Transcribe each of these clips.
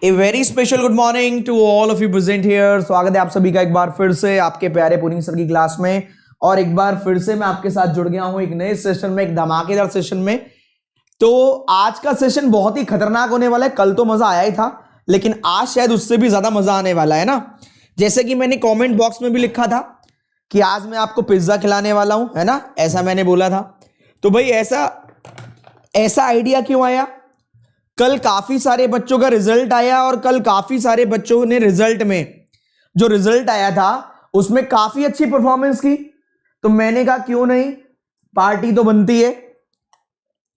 A very special good morning to all of you present here. स्वागत है आप सभी का एक बार फिर से आपके प्यारे पुनिंग सर की क्लास में। और एक बार फिर से मैं आपके साथ जुड़ गया हूं एक नए सेशन में, एक धमाकेदार सेशन में। तो आज का सेशन बहुत ही खतरनाक होने वाला है। कल तो मजा आया ही था, लेकिन आज शायद उससे भी ज्यादा मजा आने वाला है ना। जैसे कि मैंने कॉमेंट बॉक्स में भी लिखा था कि आज मैं आपको पिज्जा खिलाने वाला हूं, है ना, ऐसा मैंने बोला था। तो भाई ऐसा आइडिया क्यों आया? कल काफी सारे बच्चों का रिजल्ट आया और कल काफी सारे बच्चों ने रिजल्ट में जो रिजल्ट आया था उसमें काफी अच्छी परफॉर्मेंस की। तो मैंने कहा क्यों नहीं, पार्टी तो बनती है।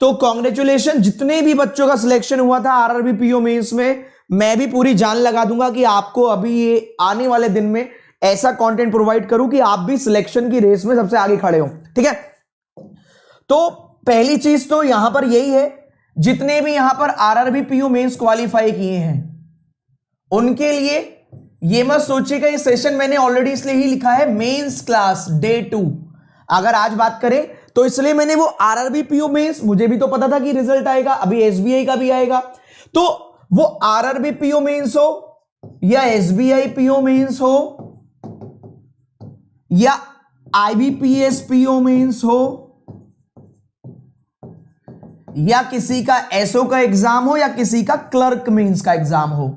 तो कॉन्ग्रेचुलेशन जितने भी बच्चों का सिलेक्शन हुआ था आरआरबी पीओ मेंस में। मैं भी पूरी जान लगा दूंगा कि आपको अभी ये आने वाले दिन में ऐसा कंटेंट प्रोवाइड करूं कि आप भी सिलेक्शन की रेस में सबसे आगे खड़े हो। ठीक है, तो पहली चीज तो यहां पर यही है, जितने भी यहां पर आरआरबी पीओ मेंस क्वालिफाई किए हैं उनके लिए ये मत सोचिएगा ये सेशन मैंने ऑलरेडी इसलिए ही लिखा है मेंस क्लास डे 2। अगर आज बात करें तो इसलिए मैंने वो आरआरबी पीओ मेंस, मुझे भी तो पता था कि रिजल्ट आएगा, अभी एसबीआई का भी आएगा। तो वो आरआरबी पीओ मेंस हो या एसबीआई पीओ मेंस हो या आईबीपीएस पीओ मेंस हो या किसी का एसओ का एग्जाम हो या किसी का क्लर्क मेंस का एग्जाम हो,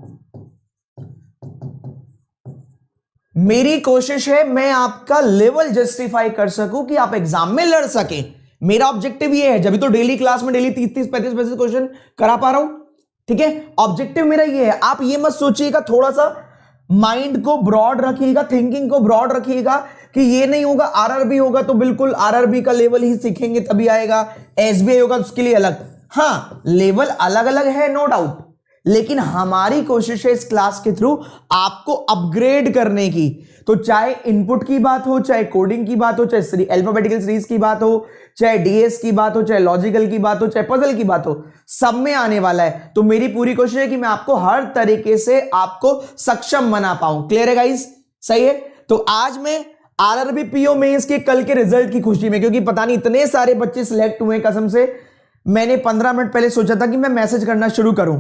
मेरी कोशिश है मैं आपका लेवल जस्टिफाई कर सकूं कि आप एग्जाम में लड़ सके। मेरा ऑब्जेक्टिव ये है, जब भी तो डेली क्लास में डेली 30-30, 35-35 क्वेश्चन करा पा रहा हूं। ठीक है, ऑब्जेक्टिव मेरा ये है। आप ये मत सोचिएगा, थोड़ा सा माइंड को ब्रॉड रखिएगा, थिंकिंग को ब्रॉड रखिएगा कि ये नहीं होगा आरआरबी होगा तो बिल्कुल आरआरबी का लेवल ही सीखेंगे तभी आएगा, एसबीआई होगा तो उसके लिए अलग। हां, लेवल अलग अलग है, नो डाउट, लेकिन हमारी कोशिश है इस क्लास के थ्रू आपको अपग्रेड करने की। तो चाहे इनपुट की बात हो, चाहे कोडिंग की बात हो, चाहे अल्फाबेटिकल सीरीज की बात हो, चाहे डीएस की बात हो, चाहे लॉजिकल की बात हो, चाहे पजल की बात हो, सब में आने वाला है। तो मेरी पूरी कोशिश है कि मैं आपको हर तरीके से आपको सक्षम बना पाऊं। क्लियर है गाइस? सही है। तो आज मैं आरआरबी पीओ मेंस के कल के रिजल्ट की खुशी में, क्योंकि पता नहीं इतने सारे बच्चे सिलेक्ट हुए, कसम से मैंने 15 मिनट पहले सोचा था कि मैं मैसेज करना शुरू करूं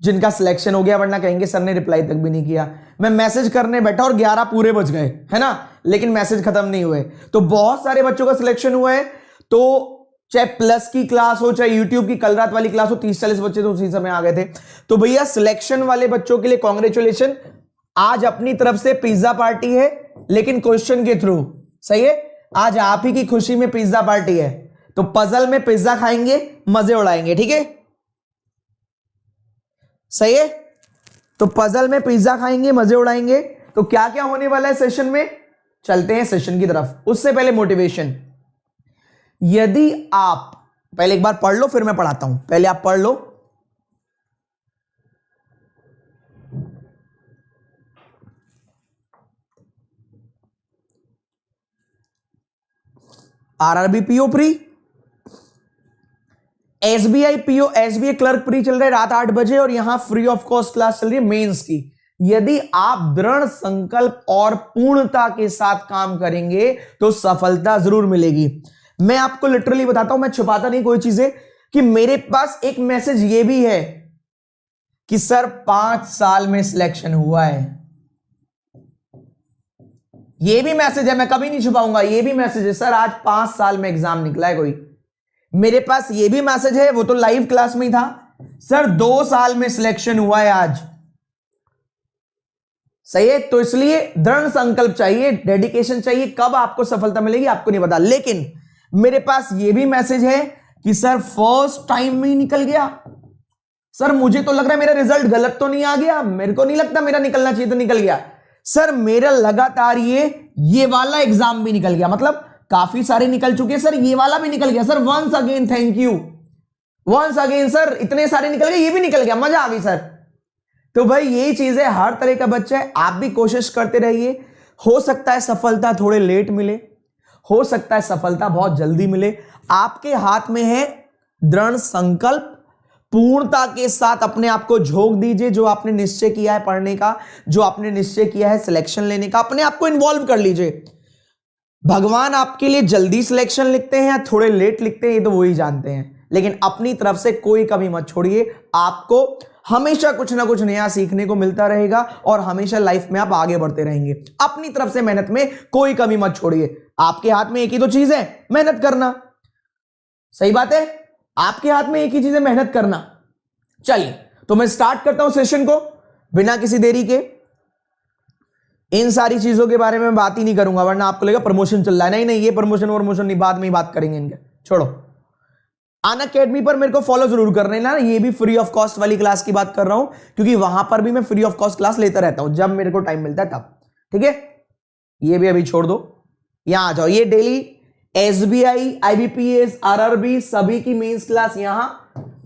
जिनका सिलेक्शन हो गया, वरना कहेंगे सर ने रिप्लाई तक भी नहीं किया। मैं मैसेज करने बैठा और 11 पूरे बज गए, है ना, लेकिन मैसेज खत्म नहीं हुए। तो बहुत सारे बच्चों का सिलेक्शन हुआ है। तो चाहे प्लस की क्लास हो, चाहे यूट्यूब की कल रात वाली क्लास हो, 30-40 बच्चे तो उसी समय आ गए थे। तो भैया सिलेक्शन वाले बच्चों के लिए कॉन्ग्रेचुलेशन। आज अपनी तरफ से पिज्जा पार्टी है, लेकिन क्वेश्चन के थ्रू। सही है, आज आप ही की खुशी में पिज्जा पार्टी है। तो पजल में पिज्जा खाएंगे, मजे उड़ाएंगे। ठीक है, सही है। तो पजल में पिज्जा खाएंगे, मजे उड़ाएंगे। तो क्या क्या होने वाला है सेशन में, चलते हैं सेशन की तरफ। उससे पहले मोटिवेशन, यदि आप पहले एक बार पढ़ लो, फिर मैं पढ़ाता हूं। पहले आप पढ़ लो। RRB PO pre, SBI PO, SBI clerk pre चल रहा है रात 8 बजे, और यहां फ्री ऑफ कॉस्ट क्लास चल रही है मेंस की। यदि आप दृढ़ संकल्प और पूर्णता के साथ काम करेंगे तो सफलता जरूर मिलेगी। मैं आपको लिटरली बताता हूं, मैं छुपाता नहीं कोई चीजें, कि मेरे पास एक मैसेज ये भी है कि सर 5 साल में सिलेक्शन हुआ है। ये भी मैसेज है, मैं कभी नहीं छुपाऊंगा। ये भी मैसेज है, सर आज 5 साल में एग्जाम निकला है कोई। मेरे पास ये भी मैसेज है, वो तो लाइव क्लास में ही था, सर 2 साल में सिलेक्शन हुआ है आज। सही है। तो इसलिए दृढ़ संकल्प चाहिए, डेडिकेशन चाहिए। कब आपको सफलता मिलेगी आपको नहीं पता, लेकिन मेरे पास ये भी मैसेज है कि सर फर्स्ट टाइम में ही निकल गया। सर मुझे तो लग रहा है मेरा रिजल्ट गलत तो नहीं आ गया, मेरे को नहीं लगता मेरा निकलना चाहिए तो निकल गया। सर मेरा लगातार ये वाला एग्जाम भी निकल गया, मतलब काफी सारे निकल चुके, सर ये वाला भी निकल गया। Sir once again thank you, once again sir इतने सारे निकल गए, ये भी निकल गया, मजा आ गई सर। तो भाई यही चीज है, हर तरह का बच्चा है, आप भी कोशिश करते रहिए। हो सकता है सफलता थोड़े लेट मिले, हो सकता है सफलता बहुत जल्दी मिले। आपके हाथ में है दृढ़ संकल्प, पूर्णता के साथ अपने आप को झोंक दीजिए। जो आपने निश्चय किया है पढ़ने का, जो आपने निश्चय किया है सिलेक्शन लेने का, अपने आप को इन्वॉल्व कर लीजिए। भगवान आपके लिए जल्दी सिलेक्शन लिखते हैं या थोड़े लेट लिखते हैं ये तो वही जानते हैं, लेकिन अपनी तरफ से कोई कमी मत छोड़िए। आपको हमेशा कुछ ना कुछ नया सीखने को मिलता रहेगा और हमेशा लाइफ में आप आगे बढ़ते रहेंगे। अपनी तरफ से मेहनत में कोई कमी मत छोड़िए। आपके हाथ में एक ही तो चीज है, मेहनत करना। सही बात है, आपके हाथ में एक ही चीज है, मेहनत करना। चलिए तो मैं स्टार्ट करता हूं सेशन को बिना किसी देरी के। इन सारी चीजों के बारे में बात ही नहीं करूंगा वरना आपको लगेगा प्रमोशन चल रहा है। नहीं नहीं, ये प्रमोशन नहीं, बाद में ही बात करेंगे इनके, छोड़ो। अनअकैडमी पर मेरे को फॉलो जरूर कर लेना। ये भी फ्री ऑफ कॉस्ट वाली क्लास की बात कर रहा हूं क्योंकि वहां पर भी मैं फ्री ऑफ कॉस्ट क्लास लेता रहता हूं जब मेरे को टाइम मिलता है तब। ठीक है, ये भी अभी छोड़ दो, यहां आ जाओ। ये डेली एसबीआई, आईबीपीएस, आरआरबी सभी की मेंस क्लास यहां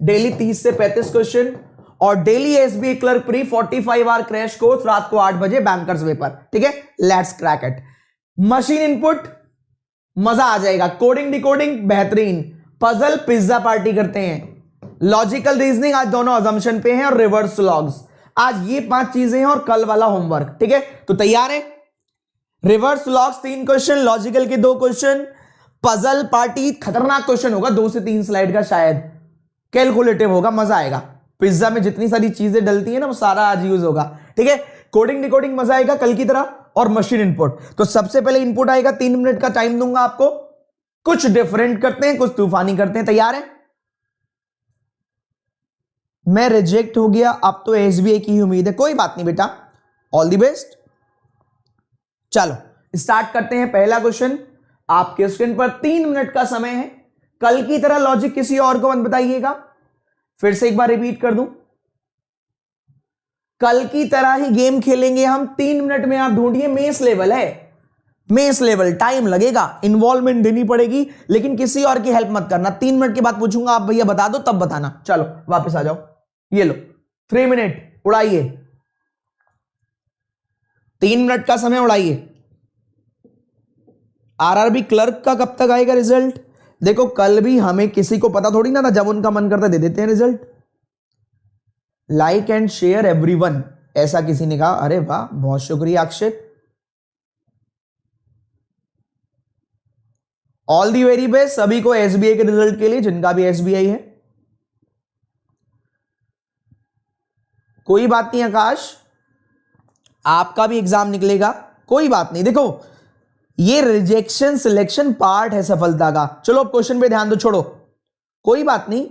डेली 30 से 35 क्वेश्चन और daily SBI clerk pre 45 hour crash course रात को 8 बजे बैंकर्स पेपर। ठीक है, let's crack it. Machine input मजा आ जाएगा, कोडिंग डिकोडिंग बेहतरीन, पजल पिज्जा पार्टी करते हैं, लॉजिकल रीजनिंग आज दोनों अजम्पशन पे हैं और रिवर्स लॉग्स। आज ये 5 चीजें हैं और कल वाला होमवर्क। ठीक है, तो तैयार है? रिवर्स लॉग्स 3 क्वेश्चन, लॉजिकल के 2 क्वेश्चन, पजल पार्टी खतरनाक क्वेश्चन होगा 2 से 3 स्लाइड का, शायद कैलकुलेटिव होगा, मजा आएगा। पिज्जा में जितनी सारी चीजें डलती है ना वो सारा आज यूज होगा। ठीक है, कोडिंग डिकोडिंग मजा आएगा कल की तरह और मशीन इनपुट। तो सबसे पहले इनपुट आएगा, 3 मिनट का टाइम दूंगा आपको। कुछ डिफरेंट करते हैं, कुछ तूफानी करते हैं। तैयार है? मैं रिजेक्ट हो गया, अब तो एसबीआई की ही उम्मीद है। कोई बात नहीं बेटा, ऑल द बेस्ट। चलो स्टार्ट करते हैं। पहला क्वेश्चन आपके स्क्रीन पर, 3 मिनट का समय है। कल की तरह लॉजिक किसी और को मत बताइएगा। फिर से एक बार रिपीट कर दूं, कल की तरह ही गेम खेलेंगे हम। 3 मिनट में आप ढूंढिए, मेंस लेवल है, मेंस लेवल, टाइम लगेगा, इन्वॉल्वमेंट देनी पड़ेगी, लेकिन किसी और की हेल्प मत करना। 3 मिनट के बाद पूछूंगा, आप भैया बता दो तब बताना। चलो वापस आ जाओ, ये लो 3 मिनट उड़ाइए, 3 मिनट का समय उड़ाइए। आरआरबी क्लर्क का कब तक आएगा रिजल्ट? देखो कल भी हमें किसी को पता थोड़ी ना था, जब उनका मन करता दे देते हैं result. Like and share everyone, ऐसा किसी ने कहा। अरे वाह, बहुत शुक्रिया Akshay. All the very best सभी को एसबीआई के रिजल्ट के लिए, जिनका भी एसबीआई है। कोई बात नहीं आकाश, आपका भी एग्जाम निकलेगा, कोई बात नहीं। देखो ये रिजेक्शन सिलेक्शन पार्ट है सफलता का। चलो अब क्वेश्चन पे ध्यान दो, छोड़ो कोई बात नहीं।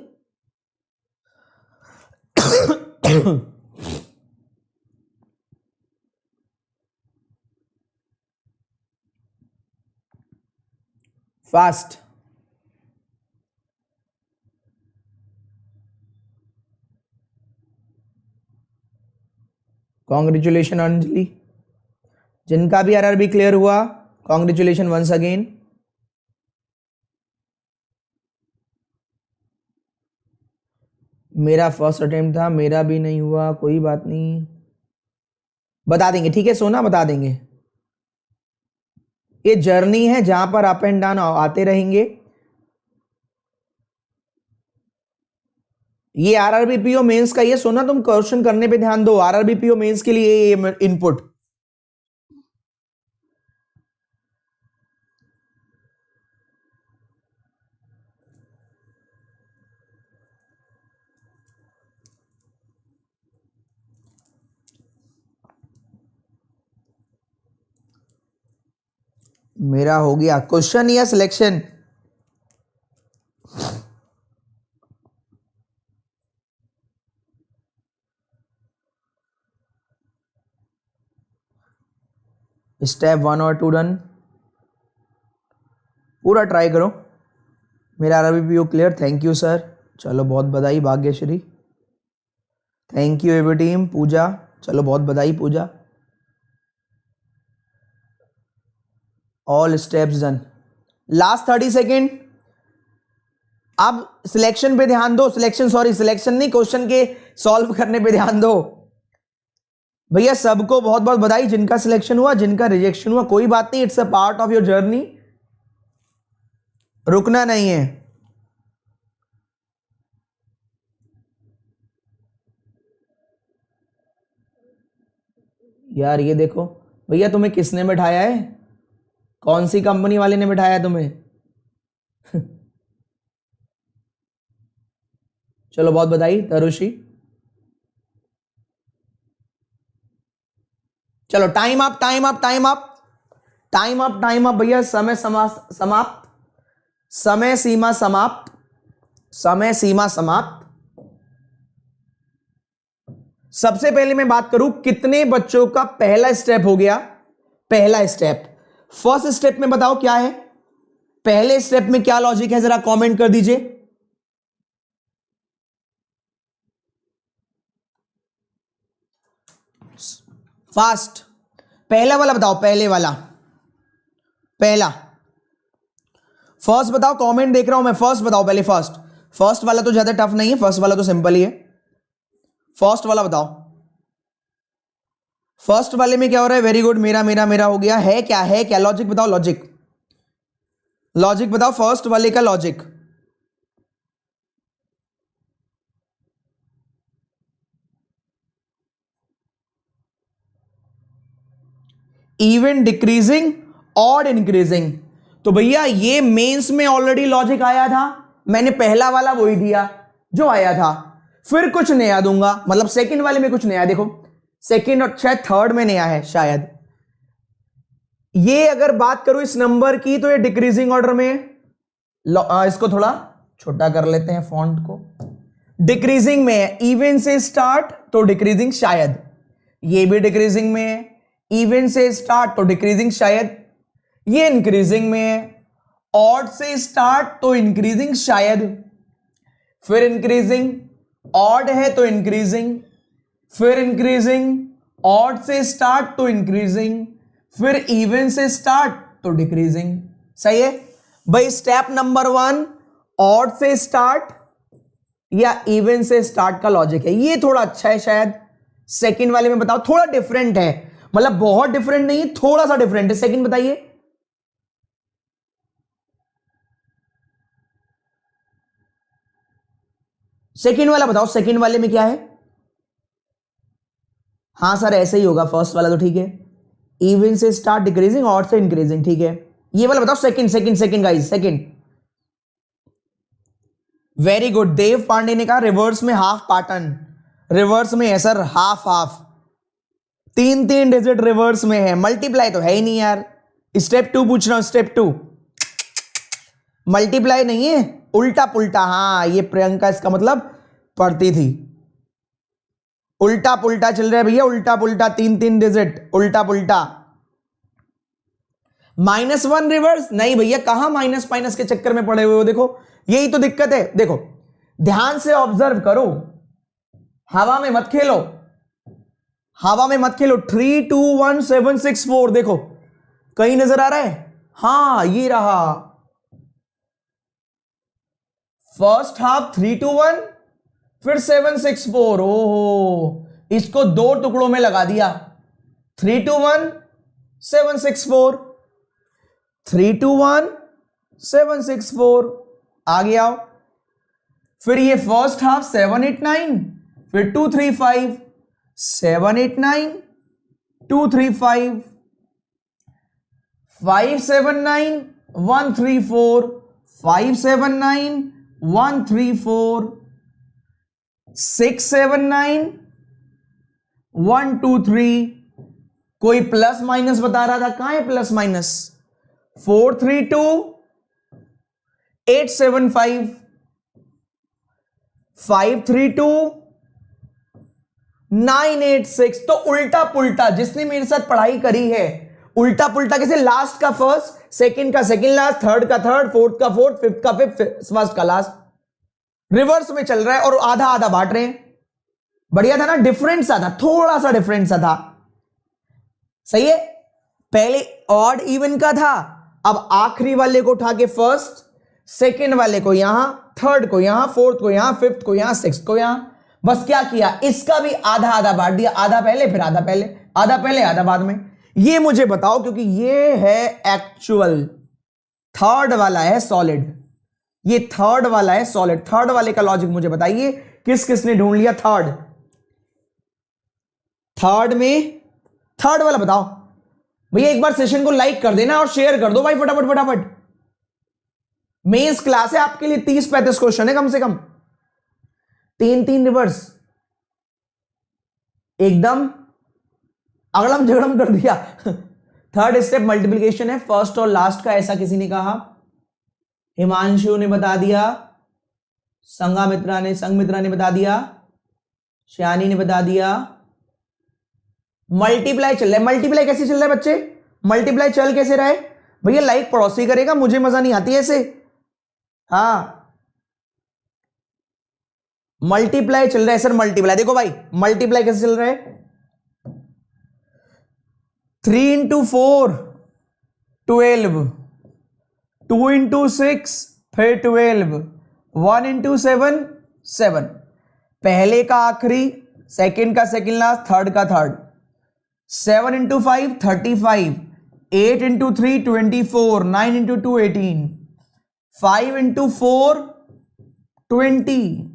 फास्ट, कॉन्ग्रेचुलेशन अंजलि, जिनका भी आरआरबी क्लियर हुआ कॉन्ग्रेचुलेशन वंस अगेन। मेरा फर्स्ट अटेम्प्ट था, मेरा भी नहीं हुआ, कोई बात नहीं, बता देंगे। ठीक है सोना, बता देंगे। ये जर्नी है जहां पर अप एंड डाउन आते रहेंगे। ये आरआरबी पीओ मेंस का, ये सोना तुम क्वेश्चन करने पे ध्यान दो। आरआरबी पीओ मेंस के लिए ये इनपुट। मेरा हो गया क्वेश्चन या सिलेक्शन? स्टेप 1 और 2 डन, पूरा ट्राई करो। मेरा RRB PO clear, thank you sir. चलो बहुत बधाई Bhagyashree, thank you every team. Pooja, चलो बहुत बधाई Pooja. All steps done, last 30 second. अब सिलेक्शन पे ध्यान दो, सिलेक्शन नहीं, क्वेश्चन के सॉल्व करने पे ध्यान दो। भैया सबको बहुत बहुत बधाई, जिनका सिलेक्शन हुआ, जिनका रिजेक्शन हुआ, कोई बात नहीं, it's a part of your journey, रुकना नहीं है। यार ये देखो भैया, तुम्हें किसने बैठाया है? कौन सी कंपनी वाले ने बैठाया तुम्हें? चलो बहुत बधाई तरुषी। चलो time up time up time up time up time up भैया, समय समाप्त, समय सीमा समाप्त, समय सीमा समाप्त। सबसे पहले मैं बात करूं कितने बच्चों का पहला स्टेप हो गया। पहला स्टेप, फर्स्ट स्टेप में बताओ क्या है, पहले स्टेप में क्या लॉजिक है, जरा कमेंट कर दीजिए। फास्ट, पहला वाला बताओ, पहले वाला, पहला फर्स्ट बताओ, कमेंट देख रहा हूं मैं, फर्स्ट बताओ पहले, फर्स्ट। फर्स्ट वाला तो ज्यादा टफ नहीं है, फर्स्ट वाला तो सिंपल ही है। फर्स्ट वाला बताओ, फर्स्ट वाले में क्या हो रहा है, वेरी गुड, मेरा मेरा मेरा हो गया, है क्या, है क्या, लॉजिक बताओ, लॉजिक, लॉजिक बताओ फर्स्ट वाले का logic. Even decreasing, odd increasing, तो भैया ये मेंस में ऑलरेडी लॉजिक आया था, मैंने पहला वाला वही दिया जो आया था, फिर कुछ नया दूंगा, मतलब सेकंड वाले में कुछ नया, देखो सेकंड और शायद थर्ड में नया है शायद। ये अगर बात करूं इस नंबर की तो ये डिक्रीजिंग ऑर्डर में, इसको थोड़ा छोटा कर लेते हैं फॉन्ट को, डिक्रीजिंग में है, इवन से स्टार्ट तो डिक्रीजिंग शायद, ये भी डिक्रीजिंग में है, इवन से स्टार्ट तो डिक्रीजिंग शायद, ये इंक्रीजिंग में है, ऑड से स्टार्ट तो इंक्रीजिंग शायद, फिर इंक्रीजिंग, ऑड है तो इंक्रीजिंग, फिर इंक्रीजिंग, ऑड से स्टार्ट तो इंक्रीजिंग, फिर इवन से स्टार्ट तो डिक्रीजिंग। सही है भाई। स्टेप नंबर 1 ऑड से स्टार्ट या इवन से स्टार्ट का लॉजिक है, ये थोड़ा अच्छा है शायद। सेकंड वाले में बताओ, थोड़ा डिफरेंट है, मतलब बहुत डिफरेंट नहीं, थोड़ा सा डिफरेंट है। सेकंड बताइए, सेकंड वाला बताओ, सेकंड वाले में क्या है। हाँ सर ऐसे ही होगा, फर्स्ट वाला तो ठीक है, इवन से स्टार्ट डिक्रीजिंग, ऑड से इंक्रीजिंग, ठीक है। ये वाला बताओ, second second second guys, second. Very good, Dev Pandey ने कहा रिवर्स में हाफ पैटर्न, रिवर्स में है sir, half half, 3 digit reverse में है, मल्टीप्लाई तो है ही नहीं यार। स्टेप 2 पूछ रहा हूं, स्टेप 2 मल्टीप्लाई नहीं है, उल्टा पुल्टा। हाँ ये प्रियंका इसका मतलब पढ़ती थी, उल्टा पुल्टा चल रहा है भैया, उल्टा पुल्टा, 3 डिजिट उल्टा पुल्टा। -1 रिवर्स नहीं भैया, कहां माइनस माइनस के चक्कर में पड़े हुए हो, देखो यही तो दिक्कत है। देखो ध्यान से ऑब्जर्व करो, हवा में मत खेलो, हवा में मत खेलो। 3 2 1 7 6 4 देखो कहीं नजर आ रहा है, हाँ ये रहा, फर्स्ट हाफ 3 2 1 फिर 7 6 4। ओहो, इसको 2 टुकड़ों में लगा दिया, 3 2 1 7 6 4, 3 2 1 7 6 4, आ गया। फिर ये फर्स्ट हाफ 7 8 9, फिर 2 3 5, 7 8 9 2 3 5, 5 7 9 1 3 4, 5 7 9 1 3 4, 6 7 9 1 2 3। कोई प्लस माइनस बता रहा था, कहां है प्लस माइनस, 4 3 2 8 7 5, 5 3 2 9 8 6। तो उल्टा पुल्टा, जिसने मेरे साथ पढ़ाई करी है, उल्टा पुल्टा कैसे, लास्ट का फर्स्ट, सेकंड का सेकंड लास्ट, थर्ड का थर्ड, फोर्थ का फोर्थ, फिफ्थ का फिफ्थ, फर्स्ट का लास्ट, रिवर्स में चल रहा है और आधा आधा बांट रहे हैं। बढ़िया था ना, डिफरेंट सा था, थोड़ा सा डिफरेंट सा था, सही है। पहले ऑड इवन का था, अब आखिरी वाले को उठा के फर्स्ट, सेकंड वाले को यहां, थर्ड को यहां, फोर्थ को यहां, फिफ्थ को यहां, सिक्स्थ को यहां। बस क्या किया, इसका भी आधा आधा बांट दिया, आधा पहले फिर आधा पहले, आधा पहले आधा बाद में। ये मुझे बताओ, क्योंकि ये है एक्चुअल, थर्ड वाला है सॉलिड, ये थर्ड वाला है सॉलिड। थर्ड वाले का लॉजिक मुझे बताइए, किस किसने ढूंढ लिया थर्ड, थर्ड में थर्ड वाला बताओ भैया। एक बार सेशन को लाइक कर देना और शेयर कर दो भाई, फटाफट फटाफट। मेंस क्लास है आपके लिए, 30-35 क्वेश्चन है कम से कम, 3 रिवर्स एकदम अगड़म झगड़म कर दिया। थर्ड स्टेप मल्टीप्लिकेशन है, फर्स्ट और लास्ट का, ऐसा किसी ने कहा। हिमांशु ने बता दिया, संघमित्रा ने बता दिया, श्यानी ने बता दिया। मल्टीप्लाई चल रहा है। मल्टीप्लाई कैसे चल रहा है बच्चे? मल्टीप्लाई चल कैसे रहा है भैया? लाइक पड़ोसी करेगा, मुझे मजा नहीं आती ऐसे। हाँ मल्टीप्लाई चल रहा है सर, मल्टीप्लाई। देखो भाई मल्टीप्लाई कैसे चल रहा है? 3 इंटू 4 12, 2 इंटू 6 फिर 12, 1 इंटू 7 7, पहले का आखिरी, सेकंड का सेकंड लास्ट, थर्ड का third. 7 into 5 35, 8 into 3 24, 9 into 2 18, 5 into 4 20,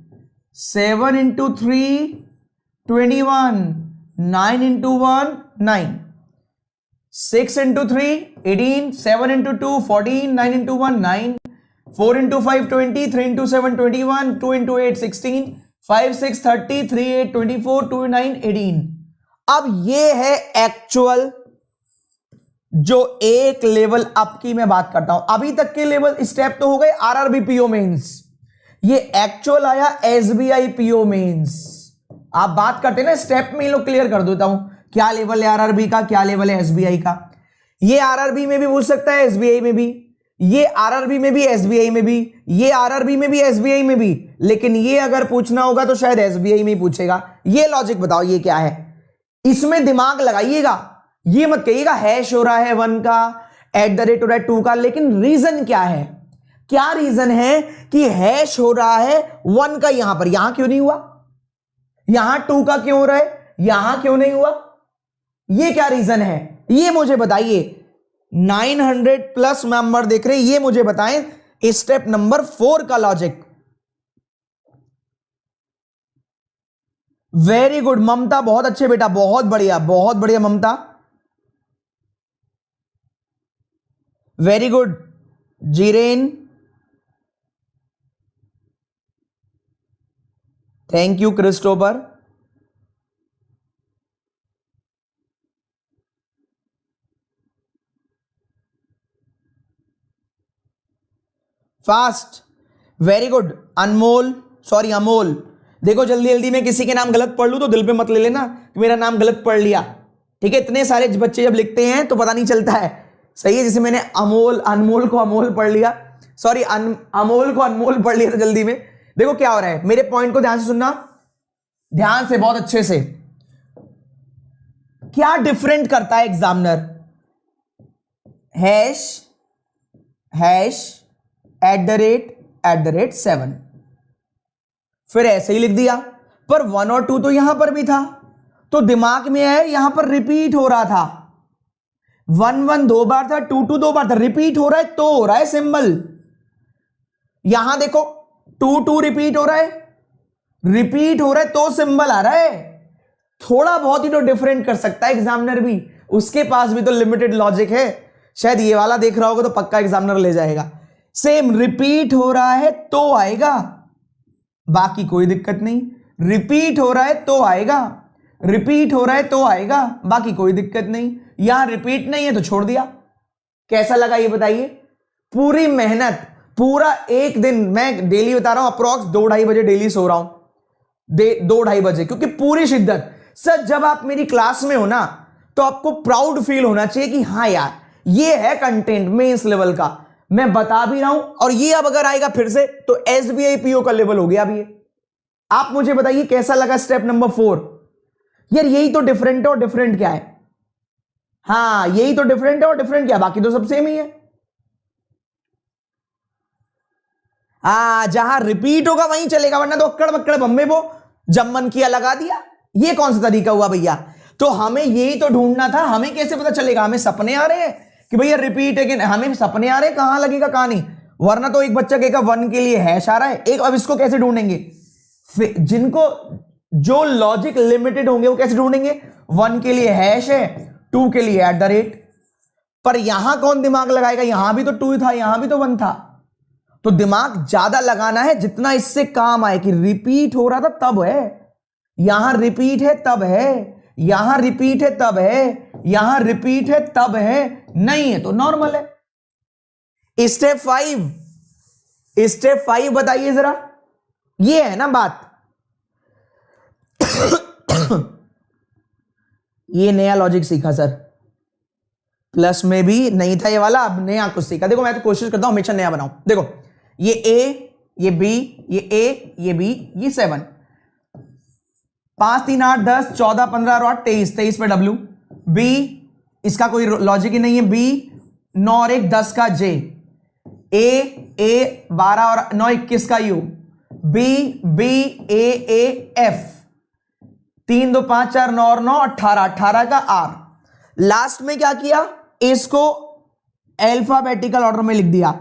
7 into 3 21, 9 into 1 9, 6 into 3 18, 7 into 2 14, 9 into 1 9, 4 into 5 20, 3 into 7 21, 2 into 8 16, 5 6 30, 3 8 24, 2 9 18। अब ये है एक्चुअल जो एक लेवल अप की मैं बात करता हूं। अभी तक के लेवल स्टेप तो हो गए आरआरबी पीओ मेंस, ये एक्चुअल आया एसबीआई पीओ मेंस। आप बात करते हैं ना स्टेप में, लोग क्लियर कर देता हूं क्या लेवल है आरआरबी का, क्या लेवल है एसबीआई का। ये आरआरबी में भी पूछ सकता है, एसबीआई में भी, ये आरआरबी में भी, एसबीआई में भी, ये आरआरबी में भी, एसबीआई में भी, लेकिन ये अगर पूछना होगा तो शायद एसबीआई में ही पूछेगा। ये लॉजिक बताओ ये क्या है, इसमें दिमाग लगाइएगा। ये मत कहिएगा हैश हो रहा है 1 का, एट द रेट हो रहा है 2 का, लेकिन रीजन क्या है? क्या रीजन है कि हैश हो रहा है 1 का यहां पर, यहां क्यों नहीं हुआ? यहां 2 का क्यों हो रहा है, यहां क्यों नहीं हुआ? ये क्या रीजन है, ये मुझे बताइए। 900 प्लस मेंबर देख रहे हैं, ये मुझे बताएं स्टेप नंबर 4 का लॉजिक। वेरी गुड ममता, बहुत अच्छे बेटा, बहुत बढ़िया Mamta, very good. Jiren, thank you. Christopher, fast, very good. Anmol, sorry Amol, देखो जल्दी जल्दी में किसी के नाम गलत पढ़ लूं तो दिल पे मत ले लेना कि मेरा नाम गलत पढ़ लिया, ठीक है? इतने सारे बच्चे जब लिखते हैं तो पता नहीं चलता है, सही है? जैसे मैंने अनमोल को अमोल पढ़ लिया, सॉरी अमोल को अनमोल पढ़ लिया था जल्दी में। देखो क्या हो रहा है, मेरे पॉइंट को ध्यान से सुनना, ध्यान से, बहुत अच्छे से। क्या डिफरेंट करता है examiner? Hash at the rate 7, फिर ऐसे ही लिख दिया, पर 1 और 2 तो यहां पर भी था, तो दिमाग में है यहां पर रिपीट हो रहा था। 1 1 2 बार था, 2 2 2 बार था, रिपीट हो रहा है तो हो रहा है सिंबल। यहां देखो 2 2 रिपीट हो रहा है, तो सिंबल आ रहा है। थोड़ा बहुत ही तो डिफरेंट कर सकता है एग्जामिनर भी, उसके पास भी तो लिमिटेड लॉजिक है। शायद ये वाला देख रहा होगा तो पक्का एग्जामिनर ले जाएगा। सेम रिपीट हो रहा है तो आएगा, बाकी कोई दिक्कत नहीं। रिपीट हो रहा है तो आएगा, बाकी कोई दिक्कत नहीं। यहां रिपीट नहीं है तो छोड़ दिया। कैसा लगा ये बताइए? पूरी मेहनत, पूरा एक दिन, मैं डेली बता रहा हूं अप्रोक्स 2-2:30 बजे डेली सो रहा हूं, 2-2:30 बजे, क्योंकि पूरी शिद्दत। सर जब आप मेरी क्लास में हो ना तो आपको प्राउड फील होना चाहिए कि हाँ यार ये है कंटेंट मेंस लेवल का, मैं बता भी रहा हूं। और ये अब अगर आएगा फिर से तो एसबीआई पीओ का लेवल हो गया। अब ये आप मुझे बताइए कैसा लगा स्टेप नंबर 4? यार यही तो डिफरेंट है, और डिफरेंट क्या है? हाँ यही तो डिफरेंट है, और डिफरेंट क्या है? बाकी तो सब सेम ही है। जहां रिपीट होगा वहीं चलेगा, वरना तो अक्कड़ बक्कड़ बम्बे वो जब मन किया लगा दिया। ये कौन सा तरीका हुआ भैया? तो हमें यही तो ढूंढना था। हमें कैसे पता चलेगा? हमें सपने आ रहे हैं कि भैया रिपीट है कि हमें सपने आ रहे हैं, कहां लगेगा कहां नहीं। वरना तो एक बच्चा कहेगा 1 के लिए हैश आ रहा है एक, अब इसको कैसे ढूंढेंगे? जिनको जो लॉजिक लिमिटेड होंगे वो कैसे ढूंढेंगे? 1 के लिए हैश है, 2 के लिए एट द रेट। पर यहां कौन दिमाग लगाएगा? यहां भी तो 2 था, यहां भी तो 1 था। तो दिमाग ज्यादा लगाना है जितना इससे काम आए कि रिपीट हो रहा था तब है, यहां रिपीट है तब है, यहां रिपीट है तब है, यहां रिपीट है तब है, नहीं है तो नॉर्मल है। स्टेप 5 बताइए जरा, ये है ना बात। ये नया लॉजिक सीखा सर, प्लस में भी नहीं था ये वाला, अब नया कुछ सीखा। देखो मैं तो कोशिश करता हूं हमेशा नया बनाऊं। देखो ये ए, ये बी, ये ए, ये बी, ये 7, 5 3 8 10 14 15 और 8 23, 23 पे डब्ल्यू। बी इसका कोई लॉजिक ही नहीं है, बी 9 और 1 10 का जे, ए 12 और 9 21 का यू, बी ए एफ, 3 2 5 4 9 और 9 18, 18 का आर। लास्ट में क्या किया, इसको अल्फाबेटिकल ऑर्डर में लिख दिया,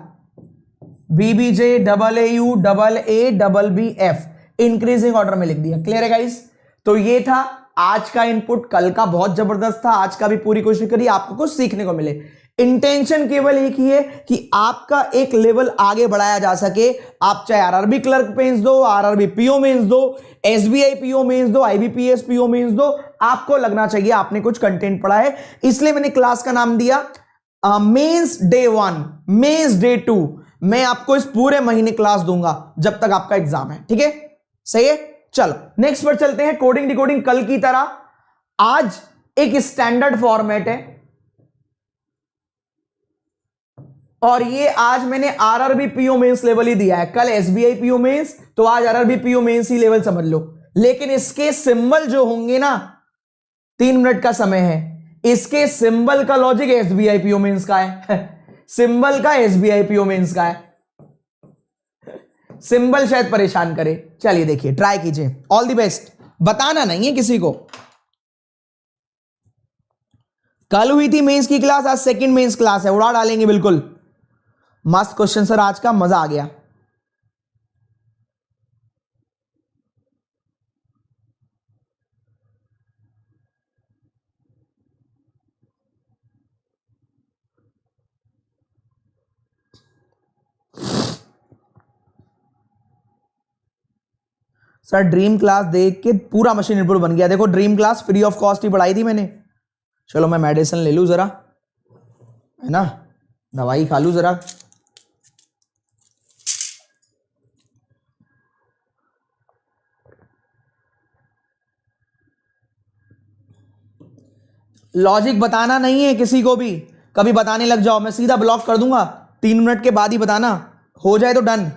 BBJ double A U double A double B F, increasing order में लिख दिया। क्लियर है गाइस? तो ये था आज का इनपुट, कल का बहुत जबरदस्त था, आज का भी पूरी कोशिश करिए आपको कुछ सीखने को मिले। इंटेंशन केवल एक ही है कि आपका एक लेवल आगे बढ़ाया जा सके। आप चाहे आरआरबी क्लर्क मेंस दो, आरआरबी पीओ मेंस दो, एसबीआई पीओ मेंस दो, आईबीपीएस पीओ मेंस दो, आपको लगना चाहिए आपने कुछ कंटेंट पढ़ा है। इसलिए मैंने क्लास का नाम दिया मेंस डे 1, मेंस डे 2। मैं आपको इस पूरे महीने क्लास दूंगा जब तक आपका एग्जाम है, ठीक है? सही है? चलो नेक्स्ट पर चलते हैं। कोडिंग डिकोडिंग कल की तरह आज एक स्टैंडर्ड फॉर्मेट है, और ये आज मैंने आरआरबी पीओ मेंस लेवल ही दिया है। कल एसबीआई पीओ मेंस, तो आज आरआरबी पीओ मेंस ही लेवल समझ लो। लेकिन इसके सिंबल जो होंगे ना, 3 मिनट का समय है, इसके सिंबल का लॉजिक एसबीआई पीओ मेंस का है। सिंबल का एसबीआई पीओ मेंस का है। सिंबल शायद परेशान करे। चलिए देखिए, ट्राई कीजिए। All the best. बताना नहीं है किसी को। कल हुई थी मेंस की क्लास, आज सेकंड मेंस क्लास है, उड़ा डालेंगे बिल्कुल। मस्त क्वेश्चन सर आज का, मजा आ गया। सर ड्रीम क्लास देख के पूरा मशीन इनपुट बन गया। देखो dream class free of cost ही पढ़ाई थी मैंने। चलो मैं मेडिसिन ले लूं जरा, है ना, दवाई खा लूं जरा। लॉजिक बताना नहीं है किसी को भी, कभी बताने लग जाओ मैं सीधा ब्लॉक कर दूंगा। 3 मिनट के बाद ही बताना, हो जाए तो डन।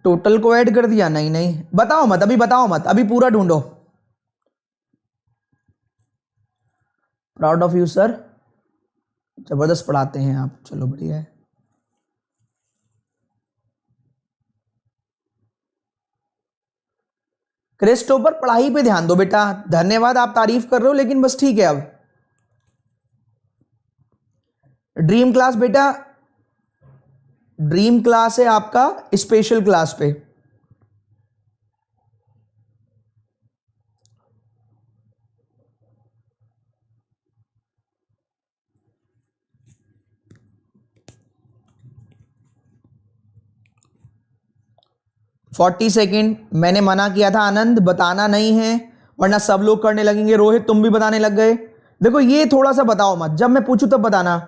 टोटल को ऐड कर दिया? नहीं नहीं, बताओ मत अभी, बताओ मत अभी, पूरा ढूंढो। प्राउड ऑफ यू सर, जबरदस्त पढ़ाते हैं आप। चलो बढ़िया है। क्रिस्टोफर पढ़ाई पे ध्यान दो बेटा। धन्यवाद, आप तारीफ कर रहे हो, लेकिन बस ठीक है। अब ड्रीम क्लास बेटा, ड्रीम क्लास है आपका स्पेशल क्लास पे। फोर्टी सेकेंड मैंने मना किया था आनंद, बताना नहीं है वरना सब लोग करने लगेंगे। रोहित तुम भी बताने लग गए। देखो ये थोड़ा सा बताओ मत, जब मैं पूछूं तब बताना।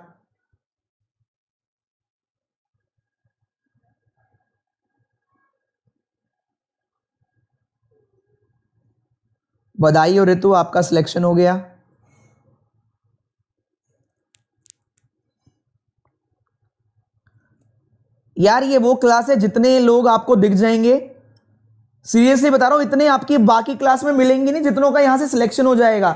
बधाई हो ऋतु, आपका सिलेक्शन हो गया। यार ये वो क्लास है जितने लोग आपको दिख जाएंगे, सीरियसली बता रहा हूं, इतने आपकी बाकी क्लास में मिलेंगे नहीं जितनों का यहां से सिलेक्शन हो जाएगा।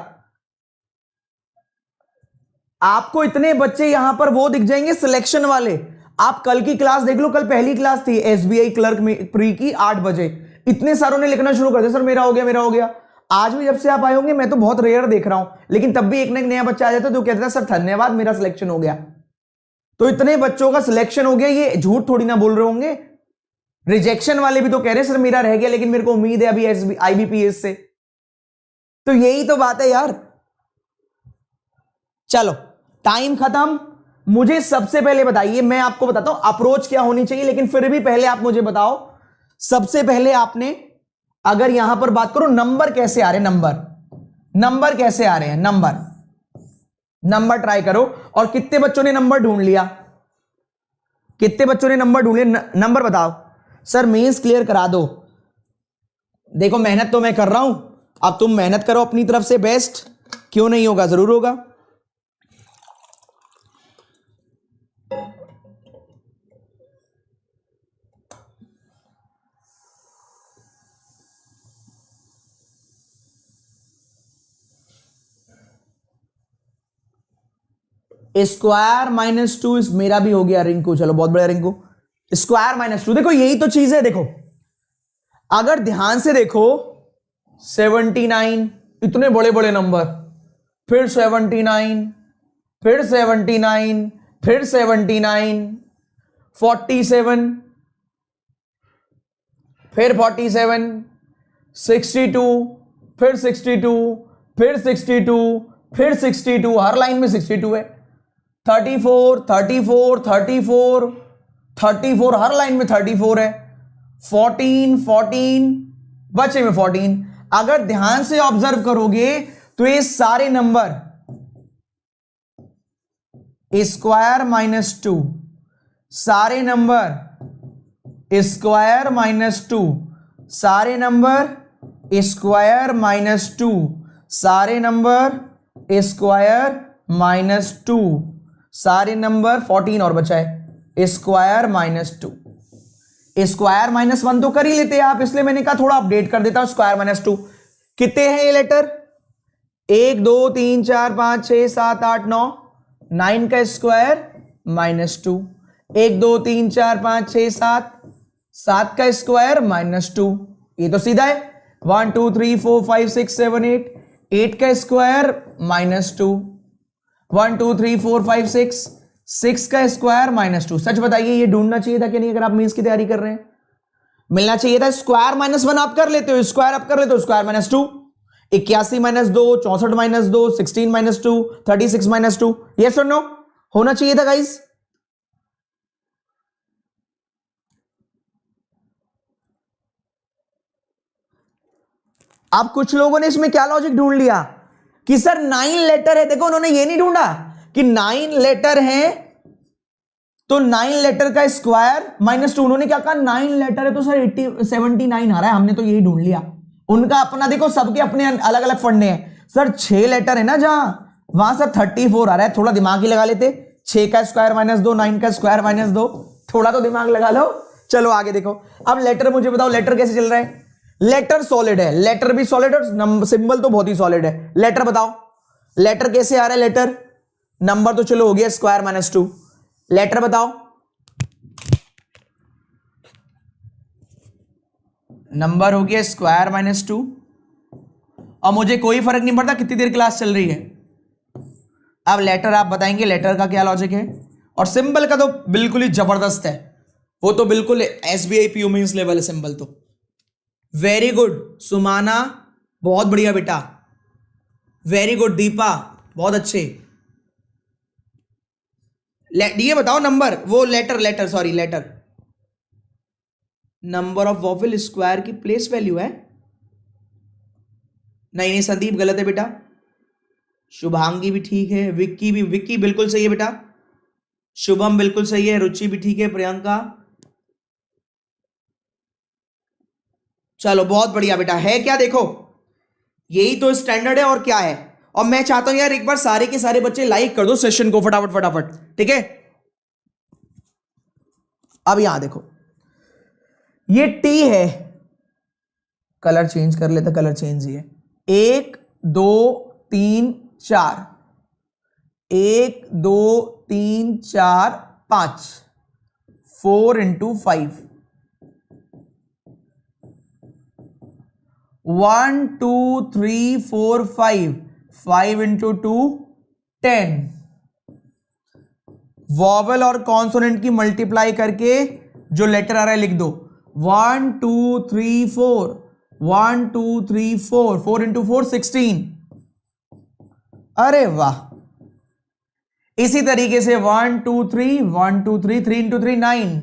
आपको इतने बच्चे यहां पर वो दिख जाएंगे सिलेक्शन वाले। आप कल की क्लास देख लो, कल पहली क्लास थी एसबीआई क्लर्क में प्री की 8 बजे। इतने सारों ने लिखना शुरू कर दिया, सर मेरा हो गया, मेरा हो गया। आज भी जब से आप आए होंगे मैं तो बहुत रेयर देख रहा हूं, लेकिन तब भी एक ना एक नया बच्चा आ जाता है तो कहता है सर धन्यवाद मेरा सिलेक्शन हो गया। तो इतने बच्चों का सिलेक्शन हो गया, ये झूठ थोड़ी ना बोल रहे होंगे। रिजेक्शन वाले भी तो कह रहे हैं सर मेरा रह गया लेकिन मेरे को उम्मीद है अभी आईबीपीएस से। तो यही तो बात है यार। चलो टाइम खत्म। मुझे सबसे पहले बताइए, मैं आपको बताता हूं अप्रोच क्या होनी चाहिए, लेकिन फिर भी पहले आप मुझे बताओ सबसे पहले आपने अगर यहां पर बात करो नंबर कैसे आ रहे हैं, नंबर कैसे आ रहे हैं, नंबर ट्राई करो। और कितने बच्चों ने नंबर ढूंढ लिया, कितने बच्चों ने नंबर ढूंढ लिया, नंबर बताओ। सर मेंस क्लियर करा दो। देखो मेहनत तो मैं कर रहा हूं, अब तुम मेहनत करो अपनी तरफ से बेस्ट। क्यों नहीं होगा, जरूर होगा। स्क्वायर माइनस टू मेरा भी हो गया रिंकू, चलो बहुत बढ़िया रिंकू। स्क्वायर माइनस टू, देखो यही तो चीज है। देखो अगर ध्यान से देखो 79, इतने बड़े बड़े नंबर, फिर 79, फिर 79, फिर 79, 47, फिर 47, 62, फिर 62, फिर 62, फिर 62, हर लाइन में 62 है। 34, 34, 34, 34, हर लाइन में 34 है। 14, 14, बचे में 14। अगर ध्यान से ऑब्जर्व करोगे तो ये सारे नंबर स्क्वायर माइनस टू, सारे नंबर स्क्वायर माइनस टू, सारे नंबर स्क्वायर माइनस टू, सारे नंबर स्क्वायर माइनस टू, सारे नंबर 14 और बचा है square minus two. Square minus one तो कर ही लेते हैं आप, इसलिए मैंने कहा थोड़ा अपडेट कर देता हूं। स्क्वायर माइनस टू कितने हैं ये लेटर, 1 2 3 4 5 6 7 8 9, 9 का स्क्वायर माइनस टू। 1 2 3 4 5 6 7, 7 का स्क्वायर माइनस टू। ये तो सीधा है। 1 2 3 4 5 6 7 8, 8 का स्क्वायर माइनस टू। 1 2 3 4 5 6, 6 का स्क्वायर माइनस टू। सच बताइए ये ढूंढना चाहिए था कि नहीं, अगर आप मीन्स की तैयारी कर रहे हैं? मिलना चाहिए था। स्क्वायर माइनस वन आप कर लेते हो, स्क्वायर आप कर लेते हो, square minus two. 81 minus 2, 64 minus 2, 16 minus 2, 36 minus 2। Yes और नो, होना चाहिए था गाइस। अब कुछ लोगों ने इसमें क्या लॉजिक ढूंढ लिया कि सर 9 लेटर है। देखो उन्होंने ये नहीं ढूंढा कि 9 लेटर है तो 9 लेटर का स्क्वायर माइनस टू। उन्होंने क्या कहा, 9 लेटर है तो सर 79 आ रहा है, हमने तो यही ढूंढ लिया। उनका अपना, देखो सबके अपने अलग अलग फंडे हैं। सर 6 लेटर है ना जहां, वहां सर 34 आ रहा है, थोड़ा दिमाग ही लगा लेते। 6 का स्क्वायर माइनस 2, 9 का स्क्वायर माइनस 2, थोड़ा तो दिमाग लगा लो। चलो आगे देखो। अब लेटर मुझे बताओ, लेटर कैसे चल रहा है? लेटर सॉलिड है, लेटर भी सॉलिड है, सिंबल तो बहुत ही सॉलिड है। लेटर बताओ, लेटर कैसे आ रहा है? लेटर नंबर तो चलो हो गया स्क्वायर माइनस टू। लेटर बताओ, नंबर हो गया स्क्वायर माइनस टू। और मुझे कोई फर्क नहीं पड़ता कितनी देर क्लास चल रही है। अब लेटर आप बताएंगे, लेटर का क्या लॉजिक है। और सिंबल का तो बिल्कुल ही जबरदस्त है, वो तो बिल्कुल एसबीआई पीयू मींस लेवल है सिंबल तो। वेरी गुड सुमाना, बहुत बढ़िया बेटा। वेरी गुड दीपा, बहुत अच्छे। ये बताओ नंबर, वो letter sorry letter, number of vowel square की प्लेस वैल्यू है। नहीं संदीप गलत है बेटा। शुभांगी भी ठीक है, विक्की बिल्कुल सही है बेटा। शुभम बिल्कुल सही है, रुचि भी ठीक है, प्रियंका। चलो बहुत बढ़िया बेटा। है क्या, देखो यही तो स्टैंडर्ड है और क्या है। और मैं चाहता हूं यार एक बार सारे के सारे बच्चे लाइक कर दो सेशन को फटाफट फटाफट, ठीक है। अब यहां देखो, ये टी है, कलर चेंज कर लेते, कलर चेंज ही है। 1 2 3 4, 1 2 3 4 5, 4 into 5, 1 2 3 4 5, 5 इंटू 2 10। वॉवल और कॉन्सोनेंट की मल्टीप्लाई करके जो लेटर आ रहा है लिख दो। 1 2 3 4, 1 2 3 4, 4 इंटू 4 16। अरे वाह। इसी तरीके से 1 2 3, 1 2 3, 3 इंटू 3 9।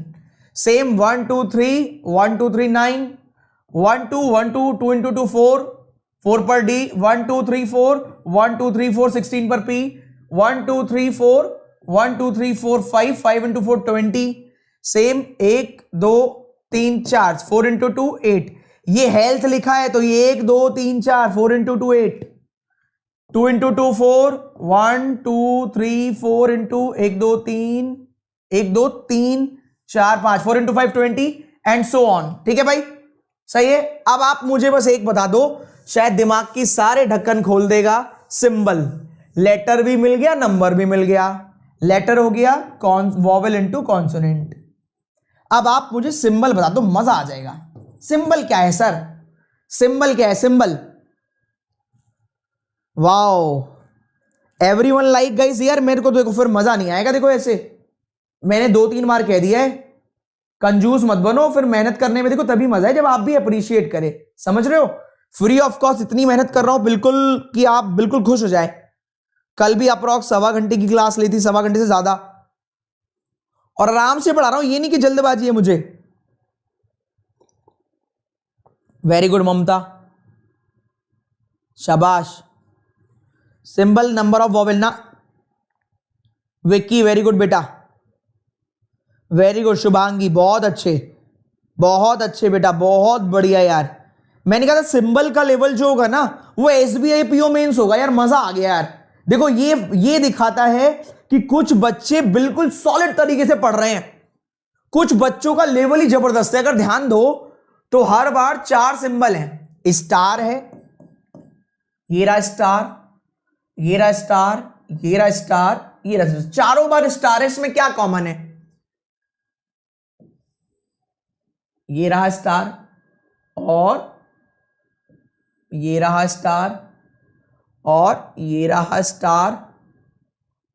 सेम 1 2 3, 1 2 3 9, 1 2 1 2, 2 इंटू 2 4, 4 पर डी, 1 2 3 4, 1 2 3 4 16 पर पी, 1 2 3 4, 1 2 3 4 5, 5 इंटू 4 20। Same 1 2 3 4, 4 into 2 8। ये हेल्थ लिखा है तो ये 1 2 3 4, 4 into 2 8, 2 into 2 4, 1 2 3 4 into 1 2 3, 1 2 3 4 5, 4 into 5 20 and so on. ठीक है भाई, सही है। अब आप मुझे बस एक बता दो, शायद दिमाग की सारे ढक्कन खोल देगा। सिंबल, लेटर भी मिल गया, नंबर भी मिल गया। लेटर हो गया वॉवेल इनटू कॉन्सोनेंट। अब आप मुझे सिंबल बता दो, मजा आ जाएगा। सिंबल क्या है सर? सिंबल क्या है? Symbol, wow everyone like guys. यार मेरे को तो देखो फिर मजा नहीं आएगा। देखो ऐसे मैंने 2-3 बार कह दिया है, कंजूस मत बनो। फिर मेहनत करने में देखो तभी मजा है जब आप भी अप्रिशिएट करें। समझ रहे हो? फ्री ऑफ कॉस्ट इतनी मेहनत कर रहा हूं बिल्कुल कि आप बिल्कुल खुश हो जाए। कल भी अप्रॉक्स 1.25 घंटे की क्लास ली थी, 1.25 घंटे से ज्यादा, और आराम से पढ़ा रहा हूं। ये नहीं कि जल्दबाजी है मुझे। वेरी गुड ममता, शाबाश। सिंबल, नंबर ऑफ वॉवेल ना। विक्की वेरी गुड बेटा, वेरी गुड। शुभांगी बहुत अच्छे, बहुत अच्छे बेटा, बहुत बढ़िया यार। मैंने कहा था सिंबल का लेवल जो होगा ना वो एसबीआई पीओ मेंस होगा। यार मजा आ गया यार। देखो ये दिखाता है कि कुछ बच्चे बिल्कुल सॉलिड तरीके से पढ़ रहे हैं, कुछ बच्चों का लेवल ही जबरदस्त है। अगर ध्यान दो तो हर बार 4 सिंबल हैं। स्टार है, ये रहा स्टार, ये रहा स्टार, ये रहा स्टार, ये रहा। चारों बार स्टार है। इसमें क्या कॉमन है? ये रहा स्टार और ये रहा स्टार और ये रहा स्टार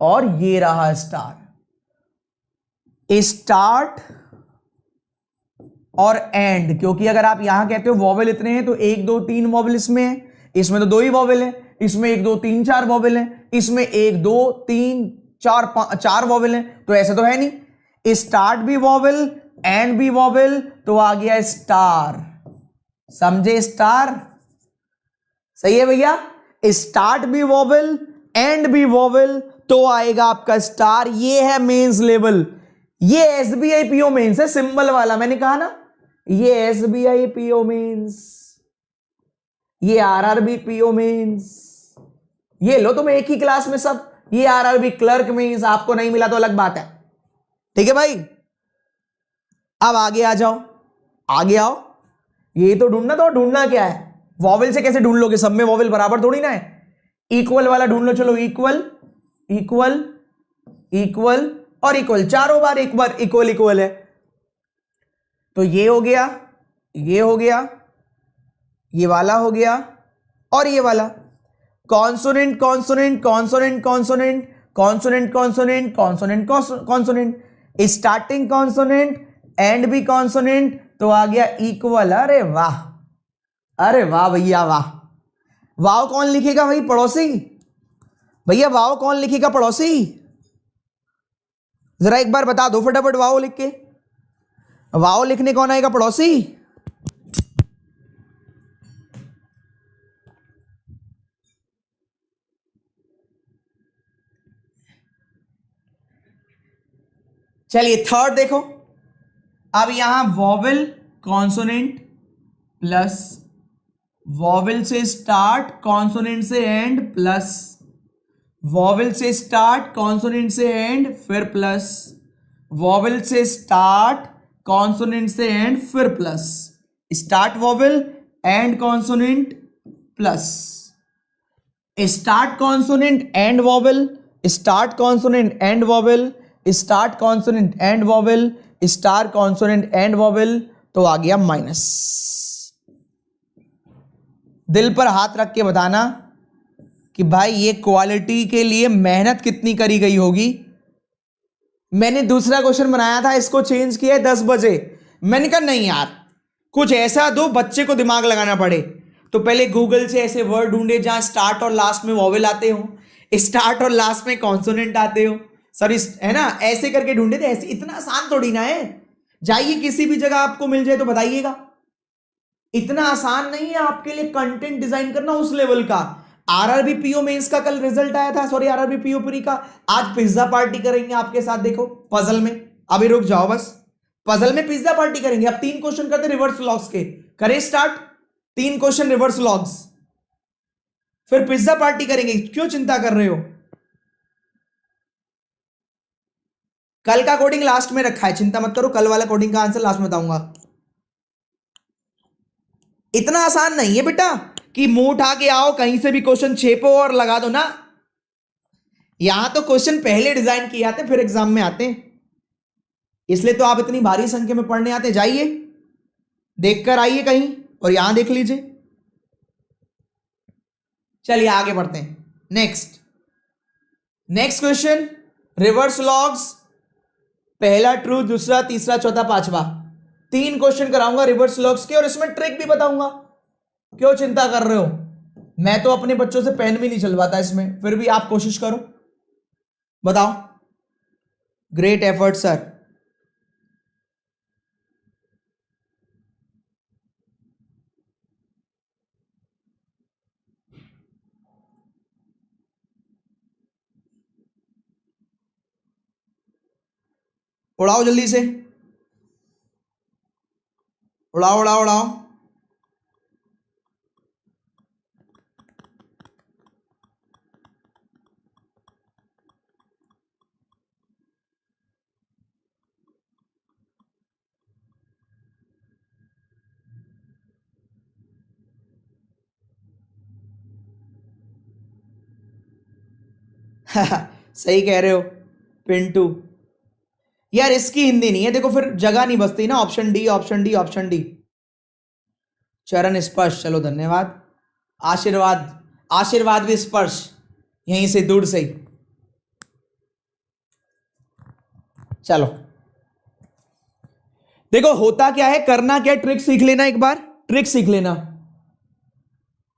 और ये रहा स्टार। स्टार्ट और एंड, क्योंकि अगर आप यहां कहते हो वॉवेल इतने हैं तो 1 2 3 वॉवेल इसमें है, इसमें तो 2 ही वॉवेल है। इसमें 1 2 3 4 वॉवेल है, इसमें 1 2 3 4 वॉवेल है। तो ऐसा तो है नहीं। स्टार्ट भी वॉवेल, एंड भी वॉवेल, तो आ गया स्टार। समझे? स्टार। सही है भैया। स्टार्ट भी वॉवेल, एंड भी वॉवेल, तो आएगा आपका स्टार। ये है मेंस लेवल। ये एसबीआई पीओ मेंस है, सिंबल वाला। मैंने कहा ना ये एसबीआई पीओ मेंस, ये आरआरबी पीओ मेंस। ये लो तुम एक ही क्लास में सब। ये आरआरबी क्लर्क मेंस, आपको नहीं मिला तो अलग बात है। ठीक है भाई। अब आगे आ जाओ, आगे आओ। ये तो ढूंढना, तो ढूंढना क्या है? वॉवेल से कैसे ढूंढ लोगे? सब में वॉवेल बराबर थोड़ी ना है। इक्वल वाला ढूंढ लो। चलो इक्वल, इक्वल, इक्वल और इक्वल। चारों बार एक बार इक्वल इक्वल है। तो ये हो गया, ये हो गया, ये वाला हो गया और ये वाला। Consonant consonant consonant consonant consonant consonant consonant consonant, starting consonant, and भी कॉन्सोनेंट, तो आ गया इक्वल। अरे वाह, अरे वाह भैया वाह। वाव कौन लिखेगा भाई? पड़ोसी। भैया वाव कौन लिखेगा? पड़ोसी। जरा एक बार बता दो फटाफट वाव लिख के। वाव लिखने कौन आएगा? पड़ोसी। चलिए थर्ड देखो। अब यहां वॉवेल कॉन्सोनेंट प्लस वॉवेल से स्टार्ट कॉन्सोनेंट से एंड प्लस वॉवेल से स्टार्ट कॉन्सोनेंट से एंड फिर प्लस वॉवेल से स्टार्ट कॉन्सोनेंट से एंड फिर plus start vowel and consonant plus start consonant and vowel, start consonant and vowel, start consonant and vowel, star consonant and vowel, तो आ गया minus. दिल पर हाथ रख के बताना कि भाई ये क्वालिटी के लिए मेहनत कितनी करी गई होगी। मैंने दूसरा क्वेश्चन बनाया था, इसको चेंज किया है 10 बजे। मैंने कहा नहीं यार, कुछ ऐसा दो बच्चे को दिमाग लगाना पड़े। तो पहले गूगल से ऐसे वर्ड ढूंढे जहां स्टार्ट और लास्ट में वॉवेल आते हो, स्टार्ट और लास्ट में कॉन्सोनेंट आते हो, सॉरी है ना, ऐसे करके ढूंढे थे। ऐसे इतना आसान थोड़ी ना है, जाइए किसी भी जगह आपको मिल जाए तो बताइएगा। इतना आसान नहीं है आपके लिए कंटेंट डिजाइन करना उस लेवल का। आरआरबी पीओ मेंस का कल रिजल्ट आया था, सॉरी आरआरबी पीओ पूरी का। आज पिज्जा पार्टी करेंगे आपके साथ, देखो पजल में। अभी रुक जाओ बस, पजल में पिज्जा पार्टी करेंगे। अब 3 क्वेश्चन करते रिवर्स लॉग्स के, करें स्टार्ट। 3 क्वेश्चन रिवर्स लॉग्स, फिर पिज्जा पार्टी करेंगे। क्यों चिंता कर रहे हो? कल का कोडिंग लास्ट में रखा है, चिंता मत करो, कल वाला कोडिंग का आंसर लास्ट में बताऊंगा। इतना आसान नहीं है बेटा कि मुंह उठा के आओ कहीं से भी क्वेश्चन छेपो और लगा दो ना। यहां तो क्वेश्चन पहले डिजाइन किए आते फिर एग्जाम में आते हैं, इसलिए तो आप इतनी भारी संख्या में पढ़ने आते। जाइए देखकर आइए कहीं और यहां देख लीजिए। चलिए आगे बढ़ते हैं। नेक्स्ट क्वेश्चन, रिवर्स लॉग्स, पहला ट्रू, दूसरा, तीसरा, चौथा, पांचवा। 3 क्वेश्चन कराऊंगा रिवर्स लॉग्स के और इसमें ट्रिक भी बताऊंगा। क्यों चिंता कर रहे हो? मैं तो अपने बच्चों से पेन भी नहीं चलवाता इसमें, फिर भी आप कोशिश करो, बताओ। Great effort sir. उड़ाओ जल्दी से, उड़ाओ उड़ाओ उड़ाओ। सही कह रहे हो पिंटू। यार इसकी हिंदी नहीं है, देखो फिर जगह नहीं बचती ना। Option D, option D, option D. चरण स्पर्श, चलो धन्यवाद। आशीर्वाद, आशीर्वाद भी स्पर्श, यहीं से दूर से ही। चलो देखो होता क्या है, करना क्या, ट्रिक सीख लेना, एक बार ट्रिक सीख लेना।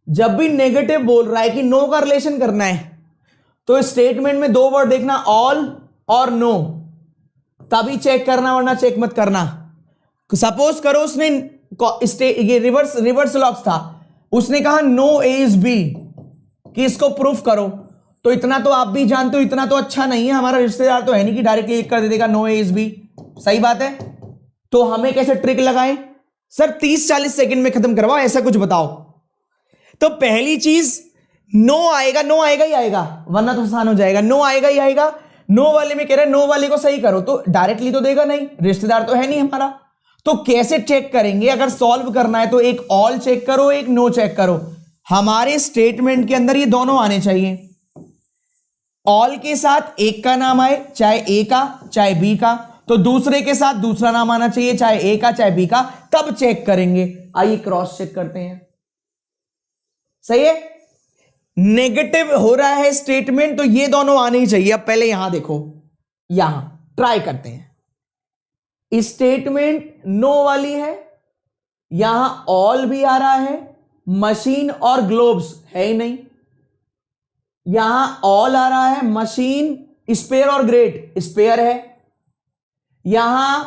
जब भी नेगेटिव बोल रहा है कि नो का रिलेशन करना है, तो स्टेटमेंट में 2 वर्ड देखना, ऑल और नो, तभी चेक करना, वरना चेक मत करना। सपोज करो उसने ये रिवर्स लॉग्स था, उसने कहा नो ए इज बी, कि इसको प्रूफ करो, तो इतना तो आप भी जानते हो, इतना तो अच्छा नहीं है, हमारा रिश्तेदार तो है नहीं कि डायरेक्टली लिख कर दे देगा नो ए इज बी। सही बात है। तो हमें कैसे ट्रिक लगाएं? सर 30-40 सेकंड में खत्म करवाओ, ऐसा कुछ बताओ। तो पहली चीज, नो आएगा, नो आएगा ही आएगा, वरना तो आसान हो जाएगा। नो आएगा ही आएगा। नो वाले में कह रहे हैं नो वाले को सही करो, तो डायरेक्टली तो देगा नहीं, रिश्तेदार तो है नहीं हमारा। तो कैसे चेक करेंगे? अगर सॉल्व करना है तो एक ऑल चेक करो, एक नो चेक करो। हमारे स्टेटमेंट के अंदर ये दोनों आने चाहिए। ऑल के साथ एक का नाम आए, चाहे ए का चाहे बी का, तो दूसरे के साथ दूसरा नाम आना चाहिए, चाहे ए का चाहे बी का, तब चेक करेंगे। आइए क्रॉस चेक करते हैं। सही है। नेगेटिव हो रहा है स्टेटमेंट, तो ये दोनों आने ही चाहिए। अब पहले यहां देखो, यहां ट्राई करते हैं। स्टेटमेंट नो वाली है, यहां ऑल भी आ रहा है, मशीन और ग्लोब्स है ही नहीं। यहां ऑल आ रहा है, मशीन, स्पेयर और ग्रेट, स्पेयर है। यहां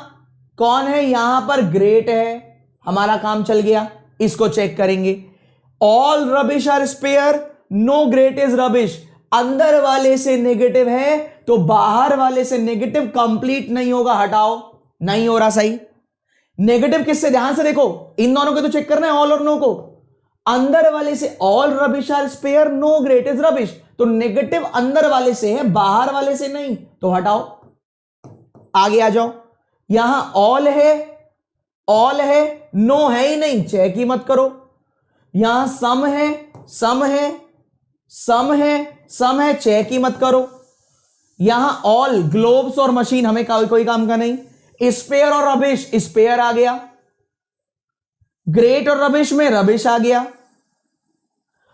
कौन है? यहां पर ग्रेट है, हमारा काम चल गया। इसको चेक करेंगे। All rubbish are spare, no great is rubbish. अंदर वाले से नेगेटिव है तो बाहर वाले से नेगेटिव कंप्लीट नहीं होगा, हटाओ। नहीं हो रहा सही। नेगेटिव किससे? ध्यान से देखो, इन दोनों को तो चेक करना है, ऑल और नो को। अंदर वाले से all rubbish are spare, no great is rubbish, तो नेगेटिव अंदर वाले से है, बाहर वाले से नहीं, तो हटाओ। आगे आ जाओ। यहां ऑल है, नो है ही नहीं, चेक ही मत करो। यहां सम है, सम है, चेक ही मत करो। यहां ऑल, ग्लोब्स और मशीन, हमें कोई काम का नहीं। स्पेयर और रबिश, स्पेयर आ गया। ग्रेट और रबिश में रबिश आ गया।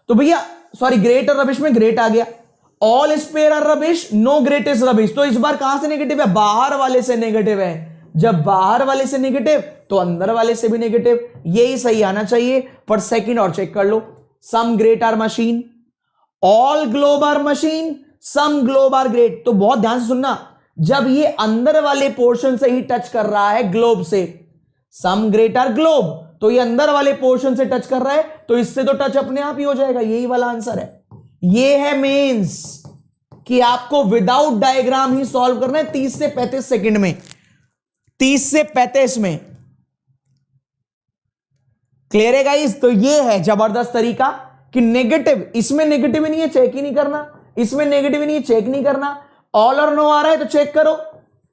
तो भैया सॉरी ग्रेट और रबिश में ग्रेट आ गया, all spare are rubbish, no great is rubbish. तो इस बार कहां से नेगेटिव है, बाहर वाले से नेगेटिव है। जब बाहर वाले से नेगेटिव तो अंदर वाले से भी नेगेटिव, यही सही आना चाहिए। पर सेकंड और चेक कर लो, some great are machine, all globe are machine, some globe are great. तो बहुत ध्यान से सुनना, जब ये अंदर वाले पोर्शन से ही टच कर रहा है ग्लोब से, सम ग्रेट आर ग्लोब, तो ये अंदर वाले पोर्शन से टच कर रहा है, तो इससे तो टच अपने आप ही हो जाएगा। यही वाला आंसर है। ये है मेंस कि आपको विदाउट डायग्राम ही सॉल्व करना है 30 से 35 सेकंड में, 30 से 35 में। क्लियर है गाइस? तो ये है जबरदस्त तरीका कि नेगेटिव, इसमें नेगेटिव ही नहीं है, चेक ही नहीं करना, इसमें नेगेटिव ही नहीं है, चेक नहीं करना। ऑल और नो आ रहा है तो चेक करो,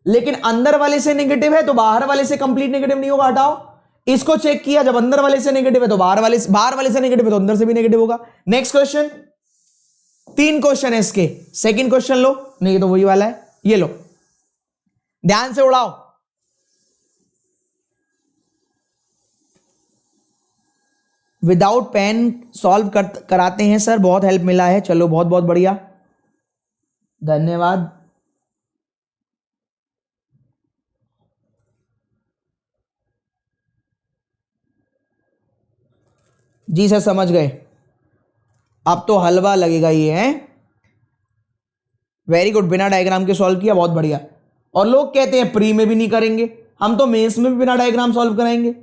लेकिन अंदर वाले से नेगेटिव है तो बाहर वाले से कंप्लीट नेगेटिव नहीं होगा, हटाओ। इसको चेक किया, जब अंदर वाले से नेगेटिव है तो बाहर वाले से नेगेटिव है तो अंदर से भी नेगेटिव होगा। नेक्स्ट क्वेश्चन, 3 क्वेश्चन है इसके। सेकंड क्वेश्चन लो, नहीं तो वही वाला है, ये लो, ध्यान से उड़ाओ। विदाउट पेन सॉल्व कराते हैं सर, बहुत हेल्प मिला है। चलो बहुत बहुत बढ़िया, धन्यवाद। जी सर समझ गए, अब तो हलवा लगेगा ये है। वेरी गुड, बिना डायग्राम के सॉल्व किया, बहुत बढ़िया। और लोग कहते हैं प्री में भी नहीं करेंगे, हम तो मेंस में भी बिना डायग्राम सॉल्व कराएंगे।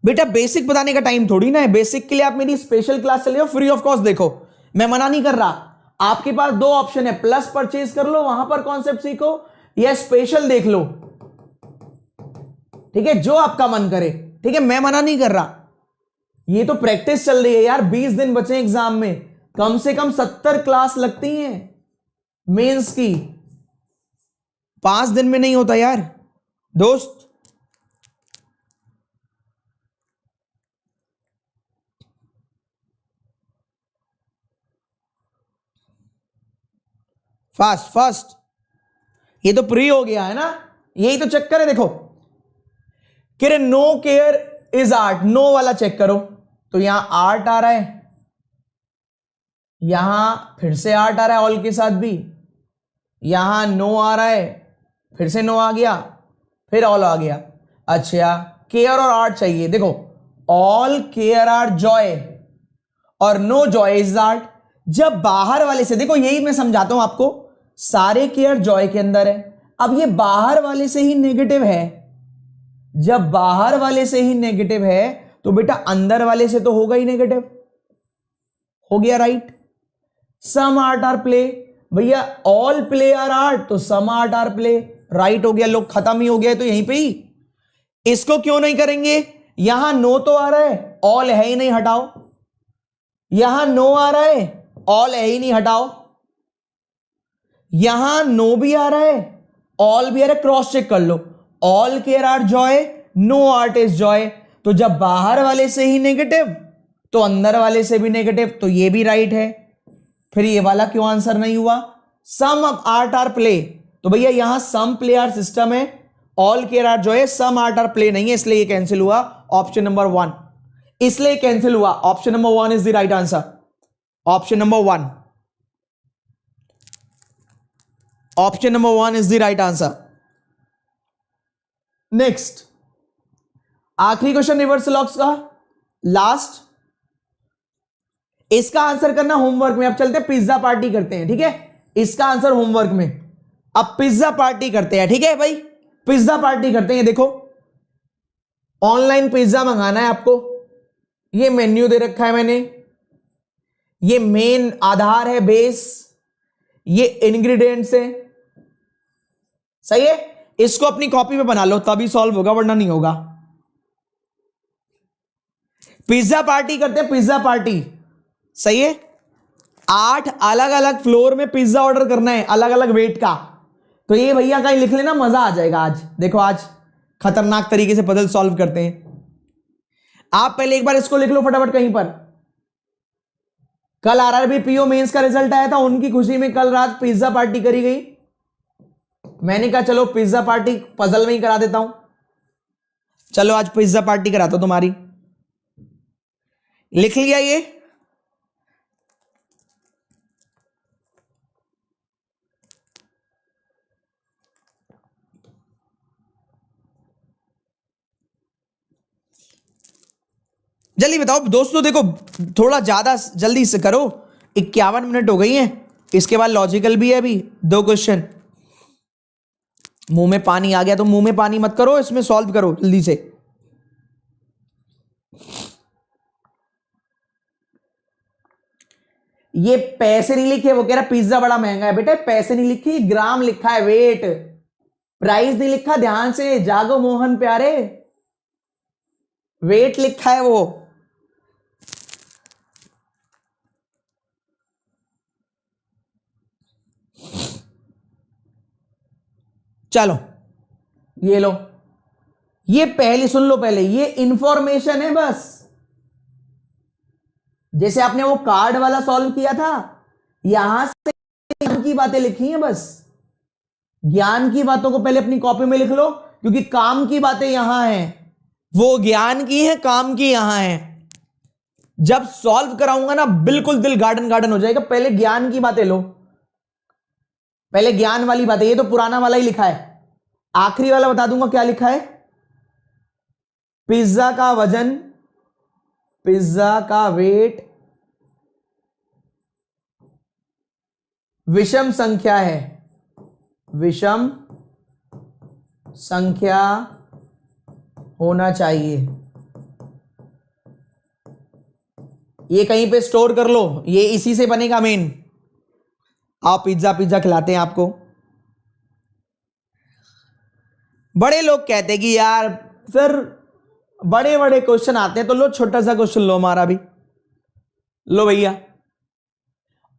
बेटा बेसिक बताने का टाइम थोड़ी ना है, बेसिक के लिए आप मेरी स्पेशल क्लास चले जाओ, फ्री ऑफ कॉस्ट। देखो मैं मना नहीं कर रहा, आपके पास 2 ऑप्शन है, प्लस परचेज कर लो, वहां पर कॉन्सेप्ट सीखो, या स्पेशल देख लो, ठीक है, जो आपका मन करे, ठीक है, मैं मना नहीं कर रहा। ये तो प्रैक्टिस चल रही है यार, 20 दिन बचे एग्जाम में, कम से कम 70 क्लास लगती हैं मेंस की, 5 दिन में नहीं होता यार दोस्त। फास्ट फास्ट, ये तो प्री हो गया है ना, यही तो चक्कर है। देखो कि no care is art, no वाला चेक करो, तो यहां आर्ट आ रहा है, यहां फिर से आर्ट आ रहा है ऑल के साथ भी, यहां नो आ रहा है, फिर से नो आ गया, फिर ऑल आ गया। अच्छा केयर और आर्ट चाहिए, देखो ऑल केयर आर जॉय और नो जॉय इज आर्ट। जब बाहर वाले से, देखो यही मैं समझाता हूं आपको, सारे केयर जॉय के अंदर है, अब ये बाहर वाले से ही नेगेटिव है, जब बाहर वाले से ही नेगेटिव है तो बेटा अंदर वाले से तो होगा ही नेगेटिव, हो गया right. Some art are play, भैया ऑल प्ले आर आर्ट, तो some art are play, right हो गया, लोग खत्म ही हो गया तो यहीं पे ही। इसको क्यों नहीं करेंगे, यहां नो तो आ रहा है, ऑल है ही नहीं, हटाओ, यहां नो आ रहा है, ऑल है ही नहीं, हटाओ, यहां नो भी आ रहा है, ऑल भी आ रहा है, क्रॉस चेक कर लो, all care are joy, no art is joy. तो जब बाहर वाले से ही नेगेटिव तो अंदर वाले से भी नेगेटिव, तो ये भी राइट है। फिर ये वाला क्यों आंसर नहीं हुआ, सम आर्ट आर प्ले, तो भैया यहां सम प्ले आर सिस्टम है, all care are joy, some art are play नहीं है, इसलिए ये कैंसिल हुआ ऑप्शन नंबर 1, इसलिए कैंसिल हुआ। Option number 1 is the right answer, option number 1, option number 1 is the right answer. Next आखिरी question reversal locks का, लास्ट, इसका आंसर करना होमवर्क में। अब चलते हैं पिज्जा पार्टी करते हैं, ठीक है, इसका आंसर होमवर्क में। अब पिज्जा पार्टी करते हैं, ठीक है भाई, पिज्जा पार्टी करते हैं। देखो ऑनलाइन पिज्जा मंगाना है आपको, ये मेन्यू दे रखा है मैंने, ये मेन आधार है, बेस, ये इंग्रेडिएंट्स है, सही है। इसको अपनी कॉपी पे बना लो तभी सॉल्व होगा, वरना नहीं होगा। पिज्जा पार्टी करते हैं, पिज्जा पार्टी, सही है। 8 अलग अलग फ्लोर में पिज्जा ऑर्डर करना है, अलग अलग वेट का। तो ये भैया कहीं लिख लेना, मजा आ जाएगा आज। देखो आज खतरनाक तरीके से पजल सॉल्व करते हैं। आप पहले एक बार इसको लिख लो फटाफट कहीं पर। कल आरआरबी पीओ मेंस का रिजल्ट आया था, उनकी खुशी में कल रात पिज्जा पार्टी करी गई। मैंने कहा चलो पिज्जा पार्टी पजल में ही करा देता हूं। चलो आज पिज्जा पार्टी कराता हूं तुम्हारी। लिख लिया ये? जल्दी बताओ दोस्तों, देखो थोड़ा ज्यादा जल्दी से करो, 51 मिनट हो गई हैं। इसके बाद लॉजिकल भी है अभी 2 क्वेश्चन। मुंह में पानी आ गया तो मुंह में पानी मत करो, इसमें सॉल्व करो जल्दी से। ये पैसे नहीं लिखे, वो कह रहा पिज्जा बड़ा महंगा है। बेटा पैसे नहीं लिखे, ग्राम लिखा है, वेट, प्राइस नहीं लिखा। ध्यान से जागो मोहन प्यारे, वेट लिखा है वो। चलो ये लो, ये पहले सुन लो, पहले ये इंफॉर्मेशन है बस। जैसे आपने वो कार्ड वाला सॉल्व किया था, यहां से ज्ञान की बातें लिखी हैं बस। ज्ञान की बातों को पहले अपनी कॉपी में लिख लो, क्योंकि काम की बातें यहां हैं, वो ज्ञान की है, काम की यहां है। जब सॉल्व कराऊंगा ना बिल्कुल दिल गार्डन गार्डन हो जाएगा। पहले ज्ञान की बातें लो, पहले ज्ञान वाली बातें। ये तो पुराना वाला ही लिखा है, आखिरी वाला बता दूंगा क्या लिखा है। पिज्जा का वजन, पिज्जा का वेट विषम संख्या है, विषम संख्या होना चाहिए। ये कहीं पे स्टोर कर लो, ये इसी से बनेगा मेन। आप पिज्जा पिज्जा खिलाते हैं आपको। बड़े लोग कहते हैं कि यार सर बड़े बड़े क्वेश्चन आते हैं, तो लो छोटा सा क्वेश्चन लो हमारा भी। लो भैया,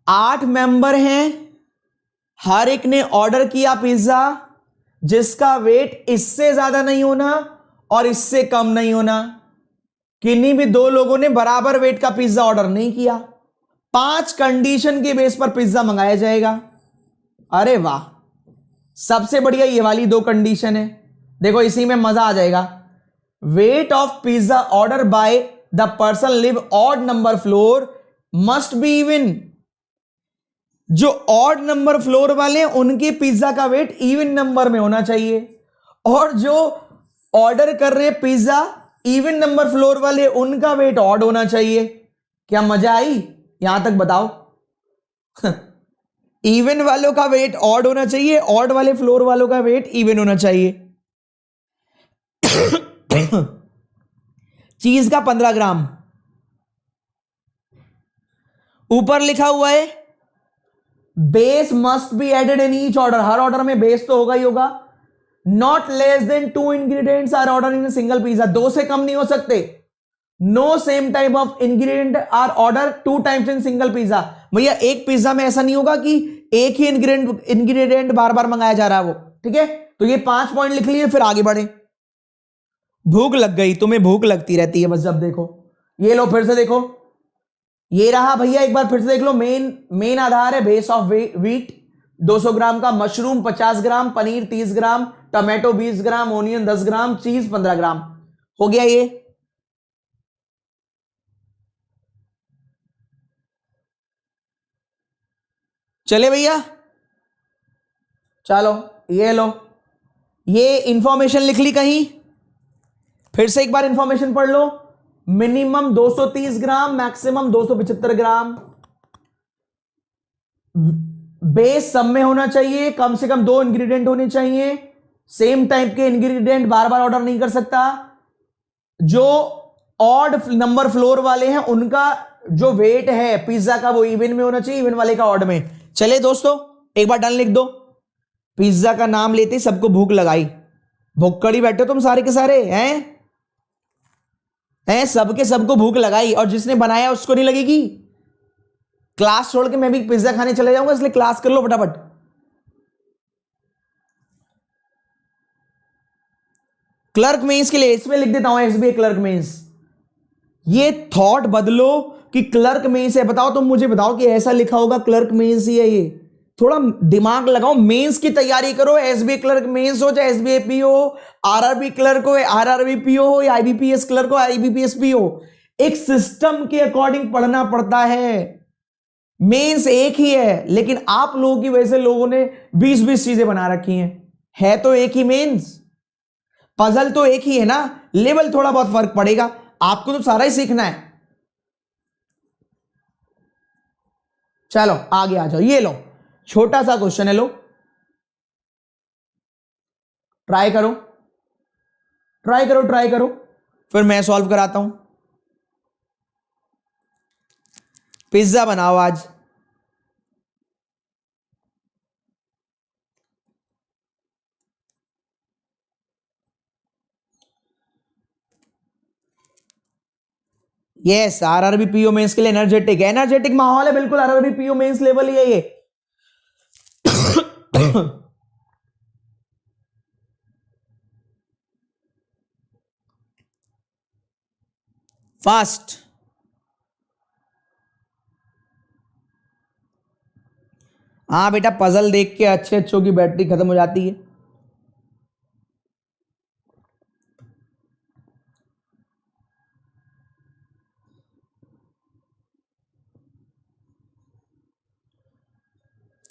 8 मेंबर हैं, हर एक ने ऑर्डर किया पिज्जा जिसका वेट इससे ज्यादा नहीं होना और इससे कम नहीं होना। किन्हीं भी 2 लोगों ने बराबर वेट का पिज्जा ऑर्डर नहीं किया। 5 कंडीशन के बेस पर पिज्जा मंगाया जाएगा। अरे वाह, सबसे बढ़िया ये वाली 2 कंडीशन है। देखो इसी में मजा आ जाएगा। Weight of pizza order by the person live odd number floor must be even. जो ऑड नंबर फ्लोर वाले हैं उनके पिज्जा का वेट इवन नंबर में होना चाहिए, और जो ऑर्डर कर रहे हैं पिज्जा इवन नंबर फ्लोर वाले उनका वेट ऑड होना चाहिए। क्या मजा आई यहां तक बताओ? इवन वालों का वेट ऑड होना चाहिए, ऑड वाले फ्लोर वालों का वेट इवन होना चाहिए। चीज का 15 ग्राम ऊपर लिखा हुआ है। Base must be added in each order, हर ऑर्डर में बेस तो होगा ही होगा। Not less than 2 ingredients are order in single pizza, 2 से कम नहीं हो सकते। No same type of ingredient are order 2 times in single pizza. भैया एक पिज्जा में ऐसा नहीं होगा कि एक ही इंग्रेडिएंट बार बार मंगाया जा रहा है वो, ठीक है। तो ये 5 पॉइंट लिख लिए, फिर आगे बढ़े। भूख लग गई, तुम्हें भूख लगती रहती है बस जब देखो। ये लो फिर से देखो, ये रहा भैया, एक बार फिर से देख लो। मेन आधार है बेस ऑफ व्हीट 200 ग्राम का, मशरूम 50 ग्राम, पनीर 30 ग्राम, टमाटो 20 ग्राम, ओनियन 10 ग्राम, चीज 15 ग्राम। हो गया ये। चले भैया, चलो ये लो, ये इंफॉर्मेशन लिख ली कहीं। फिर से एक बार इंफॉर्मेशन पढ़ लो। मिनिमम 230 ग्राम, मैक्सिमम 275 ग्राम। बेस सब में होना चाहिए, कम से कम 2 इंग्रेडिएंट होने चाहिए। सेम टाइप के इंग्रेडिएंट बार बार ऑर्डर नहीं कर सकता। जो ऑड नंबर फ्लोर वाले हैं उनका जो वेट है पिज्जा का वो इवन में होना चाहिए, इवन वाले का ऑड में। चले दोस्तों एक बार डन लिख दो। पिज्जा का नाम लेते सबको भूख लगाई, भुक्कड़ी बैठे तुम सारे के सारे हैं सबके सबको भूख लगाई, और जिसने बनाया उसको नहीं लगेगी। क्लास छोड़ के मैं भी पिज्जा खाने चले जाऊंगा, इसलिए क्लास कर लो फटाफट। क्लर्क मेंस के लिए इसमें लिख देता हूं एसबीआई क्लर्क मेंस। ये थॉट बदलो कि क्लर्क मेंस है। बताओ तुम मुझे बताओ कि ऐसा लिखा होगा क्लर्क मेंस ही है ये, थोड़ा दिमाग लगाओ, मेंस की तैयारी करो, एसबीआई क्लर्क मेंस हो चाहे एसबीआई पी हो, आरआरबी क्लर्क हो, आरआरबी पी हो, या आईबीपीएस क्लर्क हो, आईबीपीएस पी हो, एक सिस्टम के अकॉर्डिंग पढ़ना पड़ता है। मेंस एक ही है, लेकिन आप लोगों की वजह से लोगों ने 20-20 चीजें बना रखी हैं। है तो एक ही मेंस, पजल तो एक ही है ना, लेवल थोड़ा बहुत फर्क पड़ेगा। आपको तो सारा ही सीखना है। चलो आगे आ जाओ, ये लो छोटा सा क्वेश्चन है, लो ट्राई करो, ट्राई करो, ट्राई करो, फिर मैं सॉल्व कराता हूं। पिज्जा बनाओ आज। यस, आरआरबी पीओ मेंस के लिए एनर्जेटिक, एनर्जेटिक माहौल है बिल्कुल, आरआरबी पीओ मेंस लेवल ही है ये। फास्ट। हाँ बेटा, पजल देख के अच्छे अच्छों की बैटरी खत्म हो जाती है।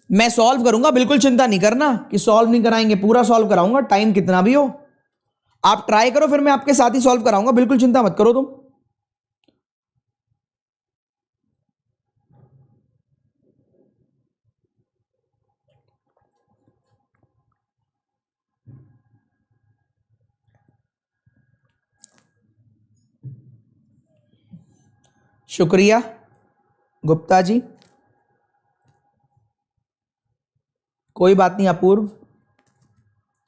मैं सॉल्व करूंगा, बिल्कुल चिंता नहीं करना कि सॉल्व नहीं कराएंगे, पूरा सॉल्व कराऊंगा, टाइम कितना भी हो। आप ट्राई करो, फिर मैं आपके साथ ही सॉल्व कराऊंगा, बिल्कुल चिंता मत करो तुम। शुक्रिया गुप्ता जी, कोई बात नहीं।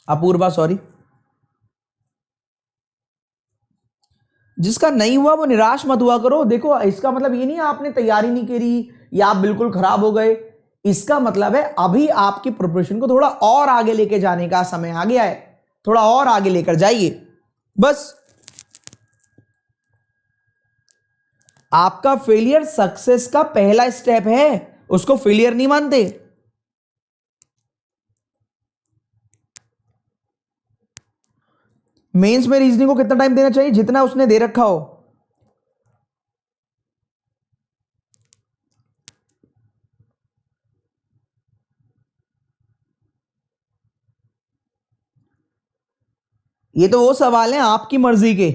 अपूर्वा सॉरी। जिसका नहीं हुआ वो निराश मत हुआ करो। देखो, इसका मतलब ये नहीं आपने तैयारी नहीं करी या आप बिल्कुल खराब हो गए। इसका मतलब है अभी आपकी प्रिपरेशन को थोड़ा और आगे लेके जाने का समय आ गया है, थोड़ा और आगे लेकर जाइए बस। आपका फेलियर सक्सेस का पहला स्टेप है, उसको फेलियर नहीं मानते। मेंस में रीजनिंग को कितना टाइम देना चाहिए? जितना उसने दे रखा हो। ये तो वो सवाल है आपकी मर्जी के।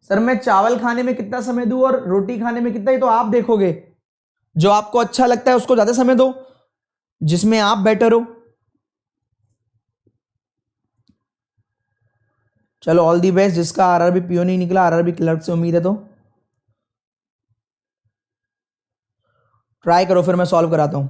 सर मैं चावल खाने में कितना समय दूं और रोटी खाने में कितना, ये तो आप देखोगे। जो आपको अच्छा लगता है उसको ज्यादा समय दो, जिसमें आप बेटर हो। चलो ऑल दी बेस्ट। जिसका आरआरबी पीओ नहीं निकला, आरआरबी क्लर्क से उम्मीद है तो ट्राई करो, फिर मैं सॉल्व कराता हूं।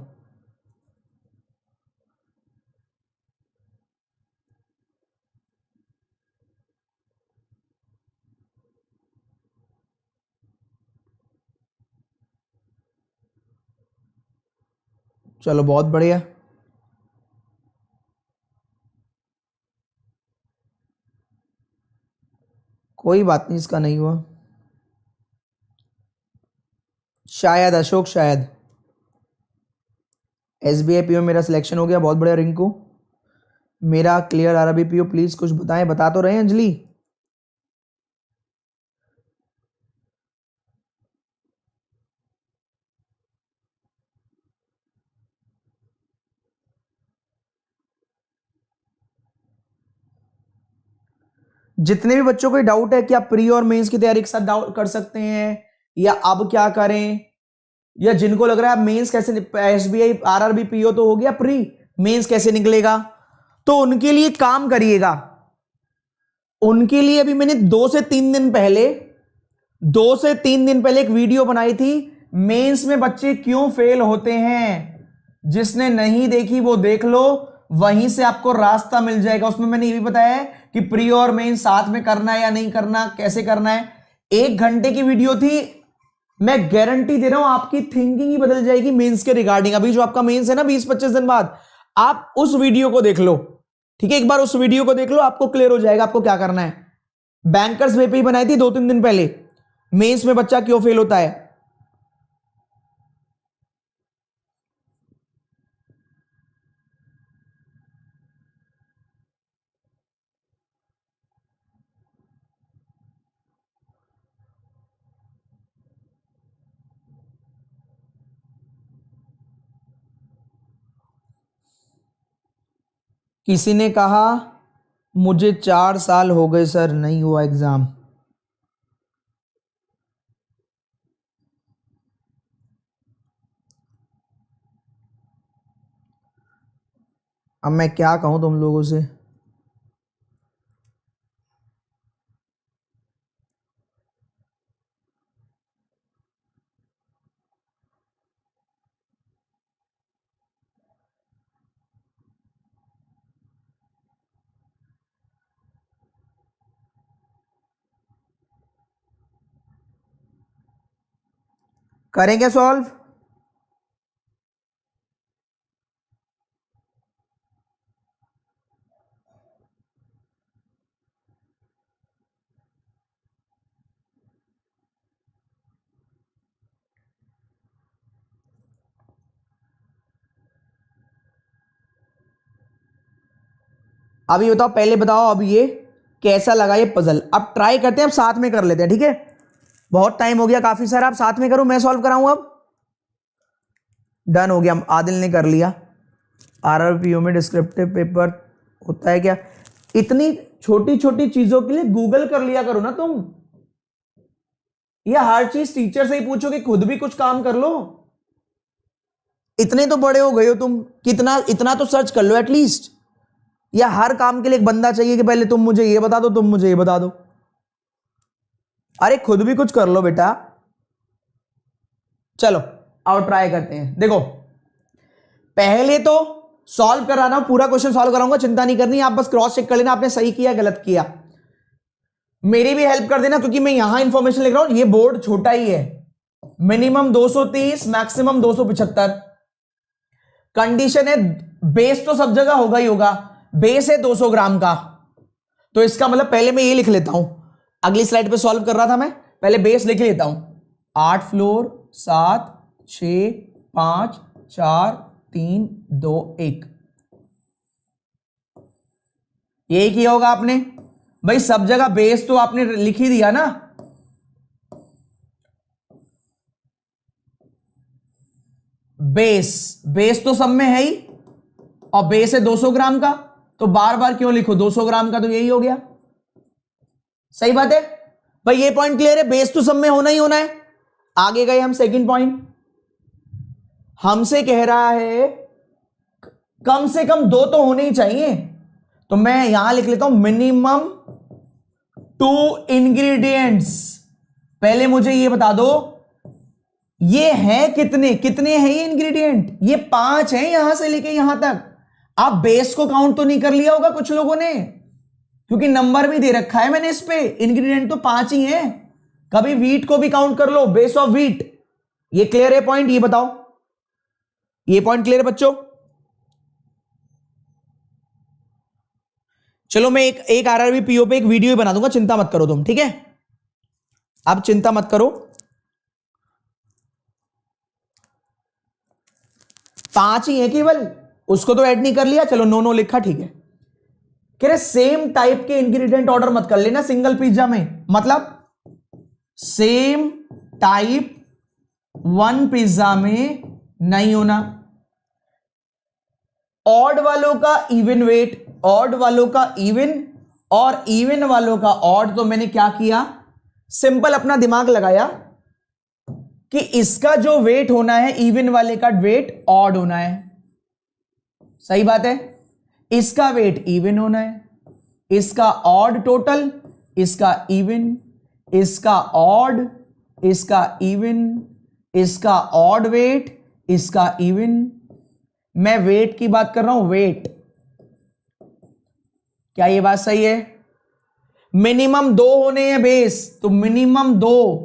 चलो बहुत बढ़िया। कोई बात नहीं, इसका नहीं हुआ शायद। अशोक शायद। एसबीआई पीओ मेरा सिलेक्शन हो गया, बहुत बढ़िया। रिंकू मेरा क्लियर आरआरबी पीओ, प्लीज कुछ बताएं। बता तो रहे हैं अंजलि। जितने भी बच्चों को डाउट है कि आप प्री और मेंस की तैयारी के साथ डाउट कर सकते हैं या अब क्या करें, या जिनको लग रहा है मेंस कैसे, एसबीआई आरआरबी पीओ तो हो गया, प्री मेंस कैसे निकलेगा, तो उनके लिए काम करिएगा। उनके लिए अभी मैंने 2 से 3 दिन पहले एक वीडियो बनाई थी, मेंस में बच्चे क्यों फेल होते हैं। जिसने नहीं देखी वो देख लो, वहीं से आपको रास्ता मिल जाएगा। उसमें मैंने ये भी बताया है कि प्री और मेंस साथ में करना है या नहीं करना, कैसे करना है। 1 घंटे की वीडियो थी। मैं गारंटी दे रहा हूं आपकी थिंकिंग ही बदल जाएगी मेंस के रिगार्डिंग। अभी जो आपका मेंस है ना 20-25 दिन बाद, आप उस वीडियो को देख लो, ठीक है। एक बार उस वीडियो को देख लो, आपको क्लियर हो जाएगा आपको क्या करना है। बैंकर्स वे पे ही बनाई थी 2-3 दिन पहले, मेंस में बच्चा क्यों फेल होता है। किसी ने कहा मुझे 4 साल हो गए सर, नहीं हुआ एग्जाम। अब मैं क्या कहूं तुम लोगों से। करेंगे सॉल्व? अभी बताओ, पहले बताओ अब ये कैसा लगा ये पजल। अब ट्राई करते हैं, अब साथ में कर लेते हैं, ठीक है। बहुत टाइम हो गया काफी सारा, आप साथ में करो, मैं सॉल्व कराऊं अब। डन हो गया, आदिल ने कर लिया। आरआरपीओ में डिस्क्रिप्टिव पेपर होता है क्या? इतनी छोटी छोटी चीजों के लिए गूगल कर लिया करो ना तुम। या हर चीज टीचर से ही पूछो कि खुद भी कुछ काम कर लो। इतने तो बड़े हो गए हो तुम, कितना इतना तो सर्च कर लो एटलीस्ट। या हर काम के लिए एक बंदा चाहिए कि पहले तुम मुझे ये बता दो, तुम मुझे ये बता दो। अरे खुद भी कुछ कर लो बेटा। चलो और ट्राई करते हैं। देखो पहले तो सॉल्व कराना, पूरा क्वेश्चन सॉल्व कराऊंगा, चिंता नहीं करनी, आप बस क्रॉस चेक कर लेना आपने सही किया गलत किया। मेरी भी हेल्प कर देना क्योंकि मैं यहां इंफॉर्मेशन लिख रहा हूं, ये बोर्ड छोटा ही है। Minimum 230, maximum 275। कंडीशन है बेस तो सब जगह होगा ही होगा, बेस है 200 ग्राम का, तो इसका मतलब पहले मैं ये लिख लेता हूं, अगली स्लाइड पे सॉल्व कर रहा था मैं, पहले बेस लिख लेता हूं। 8 फ्लोर, 7 6 5 4 3 2 1। यही किया होगा आपने भाई, सब जगह बेस तो आपने लिख ही दिया ना। बेस तो सब में है ही, और बेस है 200 ग्राम का, तो बार बार क्यों लिखो 200 ग्राम का, तो यही हो गया। सही बात है भाई, ये पॉइंट क्लियर है, बेस तो सब में होना ही होना है। आगे गए हम, सेकंड पॉइंट हमसे कह रहा है कम से कम 2 तो होने ही चाहिए, तो मैं यहां लिख लेता हूं मिनिमम 2 इंग्रेडिएंट्स। पहले मुझे ये बता दो ये है कितने कितने हैं ये इंग्रेडिएंट, ये 5 हैं यहां से लेके यहां तक। आप बेस को काउंट तो नहीं कर लिया होगा कुछ लोगों ने, क्योंकि नंबर भी दे रखा है मैंने इस पे, इंग्रेडिएंट तो 5 ही हैं। कभी व्हीट को भी काउंट कर लो, बेस ऑफ व्हीट। ये क्लियर है पॉइंट, ये बताओ ये पॉइंट क्लियर है बच्चों? चलो मैं एक आरआरबी पीओ पे एक वीडियो बना दूंगा, चिंता मत करो तुम, ठीक है। अब चिंता मत करो, 5 ही है केवल, उसको तो ऐड नहीं कर लिया, चलो नो लिखा, ठीक है। कह रहे सेम टाइप के इंग्रेडिएंट ऑर्डर मत कर लेना सिंगल पिज्जा में, मतलब सेम टाइप वन पिज्जा में नहीं होना। ऑड वालों का इवन वेट, ऑड वालों का इवन, और इवन वालों का ऑड। तो मैंने क्या किया, सिंपल अपना दिमाग लगाया कि इसका जो वेट होना है इवन वाले का वेट ऑड होना है। सही बात है, इसका वेट इवन होना है, इसका ऑड टोटल, इसका इवन, इसका ऑड, इसका इवन, इसका ऑड वेट, इसका इवन। मैं वेट की बात कर रहा हूं, वेट। क्या ये बात सही है? मिनिमम 2 होने हैं बेस, तो मिनिमम 2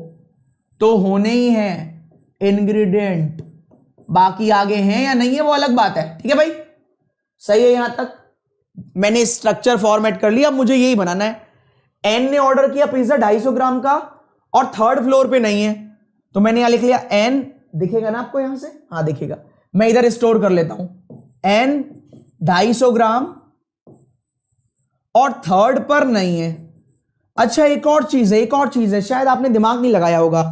तो होने ही हैं इंग्रेडिएंट, बाकी आगे हैं या नहीं है वो अलग बात है, ठीक है भाई। सही है, यहां तक मैंने स्ट्रक्चर फॉर्मेट कर लिया, अब मुझे यही बनाना है। एन ने ऑर्डर किया पिज्जा 250 ग्राम का, और 3rd फ्लोर पे नहीं है, तो मैंने यहां लिख लिया एन, दिखेगा ना आपको यहां से? हाँ दिखेगा, मैं इधर स्टोर कर लेता हूं, एन 250 ग्राम और 3rd पर नहीं है। अच्छा एक और चीज है, एक और चीज है, शायद आपने दिमाग नहीं लगाया होगा,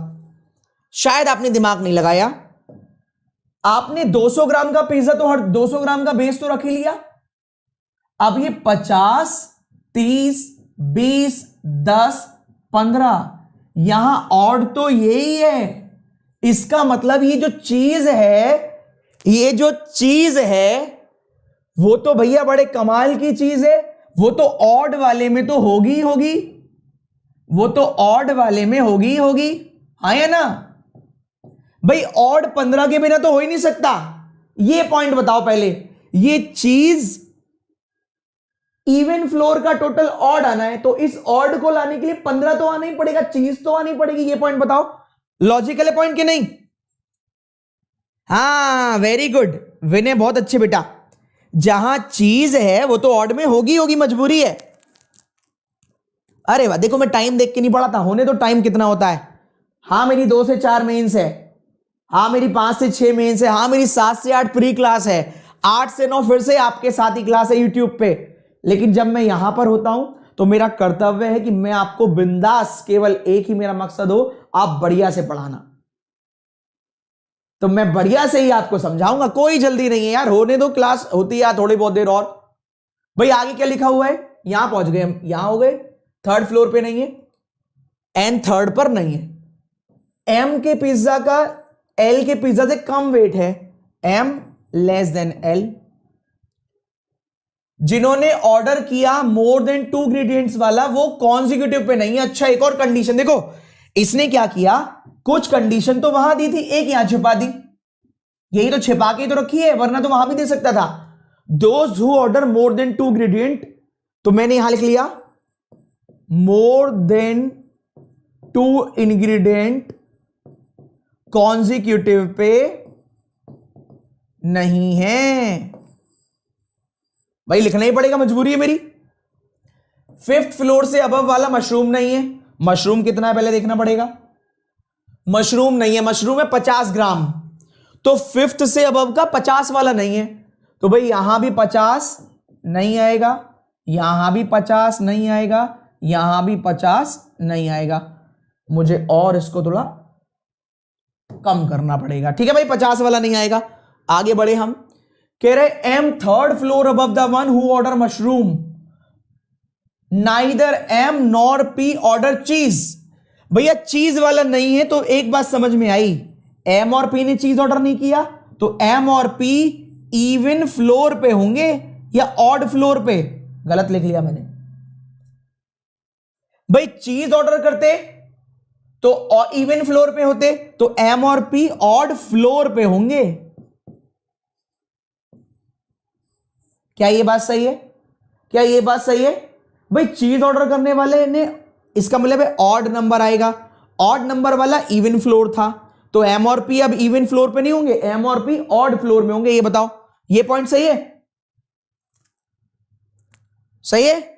शायद आपने दिमाग नहीं लगाया। आपने 200 ग्राम का पिज्जा तो हर 200 ग्राम का बेस तो रख ही लिया, अब ये 50, 30, 20, 10, 15, यहां ऑड तो यही है। इसका मतलब ये जो चीज है वो तो भैया बड़े कमाल की चीज है। वो तो ऑड वाले में तो होगी होगी, वो तो ऑड वाले में होगी होगी, हाँ या ना भाई। ऑड 15 के बिना तो हो ही नहीं सकता। ये पॉइंट बताओ पहले, ये चीज इवन फ्लोर का टोटल ऑड आना है, तो इस ऑड को लाने के लिए 15 तो आना ही पड़ेगा, चीज तो आनी पड़ेगी। ये पॉइंट बताओ, लॉजिकल है पॉइंट कि नहीं? हाँ वेरी गुड विनय, बहुत अच्छे बेटा। जहां चीज है वो तो ऑड में होगी होगी, मजबूरी है। अरे वाह, देखो मैं टाइम देख के नहीं पढ़ा था, होने तो टाइम कितना होता है। हाँ मेरी 2 से 4 मेंस है, हाँ मेरी 5 से 6 मेंस है, हाँ मेरी 7 से 8 प्री क्लास है, 8 से 9 फिर से आपके साथ ही क्लास है यूट्यूब पे। लेकिन जब मैं यहां पर होता हूं तो मेरा कर्तव्य है कि मैं आपको बिंदास, केवल एक ही मेरा मकसद हो, आप बढ़िया से पढ़ाना। तो मैं बढ़िया से ही आपको समझाऊंगा, कोई जल्दी नहीं है यार, होने दो, क्लास होती है थोड़ी बहुत देर और। भाई आगे क्या लिखा हुआ है, यहां पहुंच गए हम, यहां हो गए, 3rd फ्लोर पे नहीं है, एन 3rd पर नहीं है। एम के पिज्जा का एल के पिज्जा से कम वेट है, एम लेस देन एल। जिन्होंने ऑर्डर किया मोर देन 2 इंग्रेडिएंट्स वाला, वो कॉन्जिक्यूटिव पे नहीं है। अच्छा एक और कंडीशन देखो, इसने क्या किया, कुछ कंडीशन तो वहां दी थी, एक यहां छिपा दी, यही तो छिपा के तो रखी है, वरना तो वहां भी दे सकता था। Those who order more than 2 ingredient, तो मैंने यहां लिख लिया मोर देन 2 इंग्रेडिएंट कॉन्जिक्यूटिव पे नहीं है। भाई लिखना ही पड़ेगा, मजबूरी है मेरी। 5th फ्लोर से अबव वाला मशरूम नहीं है, मशरूम कितना है पहले देखना पड़ेगा। मशरूम नहीं है, मशरूम है 50 ग्राम, तो 5th से अबव का 50 वाला नहीं है, तो भाई यहां भी 50 नहीं आएगा, यहां भी 50 नहीं आएगा, यहां भी 50 नहीं आएगा। मुझे और इसको थोड़ा कम करना पड़ेगा, ठीक है भाई, 50 वाला नहीं आएगा। आगे बढ़े हम, कह रहे M 3rd floor above the one who order mushroom, neither M nor P order cheese. भैया चीज वाला नहीं है, तो एक बात समझ में आई, एम और पी ने चीज ऑर्डर नहीं किया, तो एम और पी इवन फ्लोर पे होंगे या ऑड फ्लोर पे। गलत लिख लिया मैंने। भाई चीज ऑर्डर करते तो इवन फ्लोर पे होते, तो एम और पी ऑड फ्लोर पे होंगे। क्या ये बात सही है? क्या ये बात सही है? भाई चीज ऑर्डर करने वाले ने, इसका मतलब है ऑड नंबर आएगा, ऑड नंबर वाला इवन फ्लोर था, तो एम और पी अब इवन फ्लोर पे नहीं होंगे, एम और पी ऑड फ्लोर में होंगे। ये बताओ, ये पॉइंट सही है? सही है?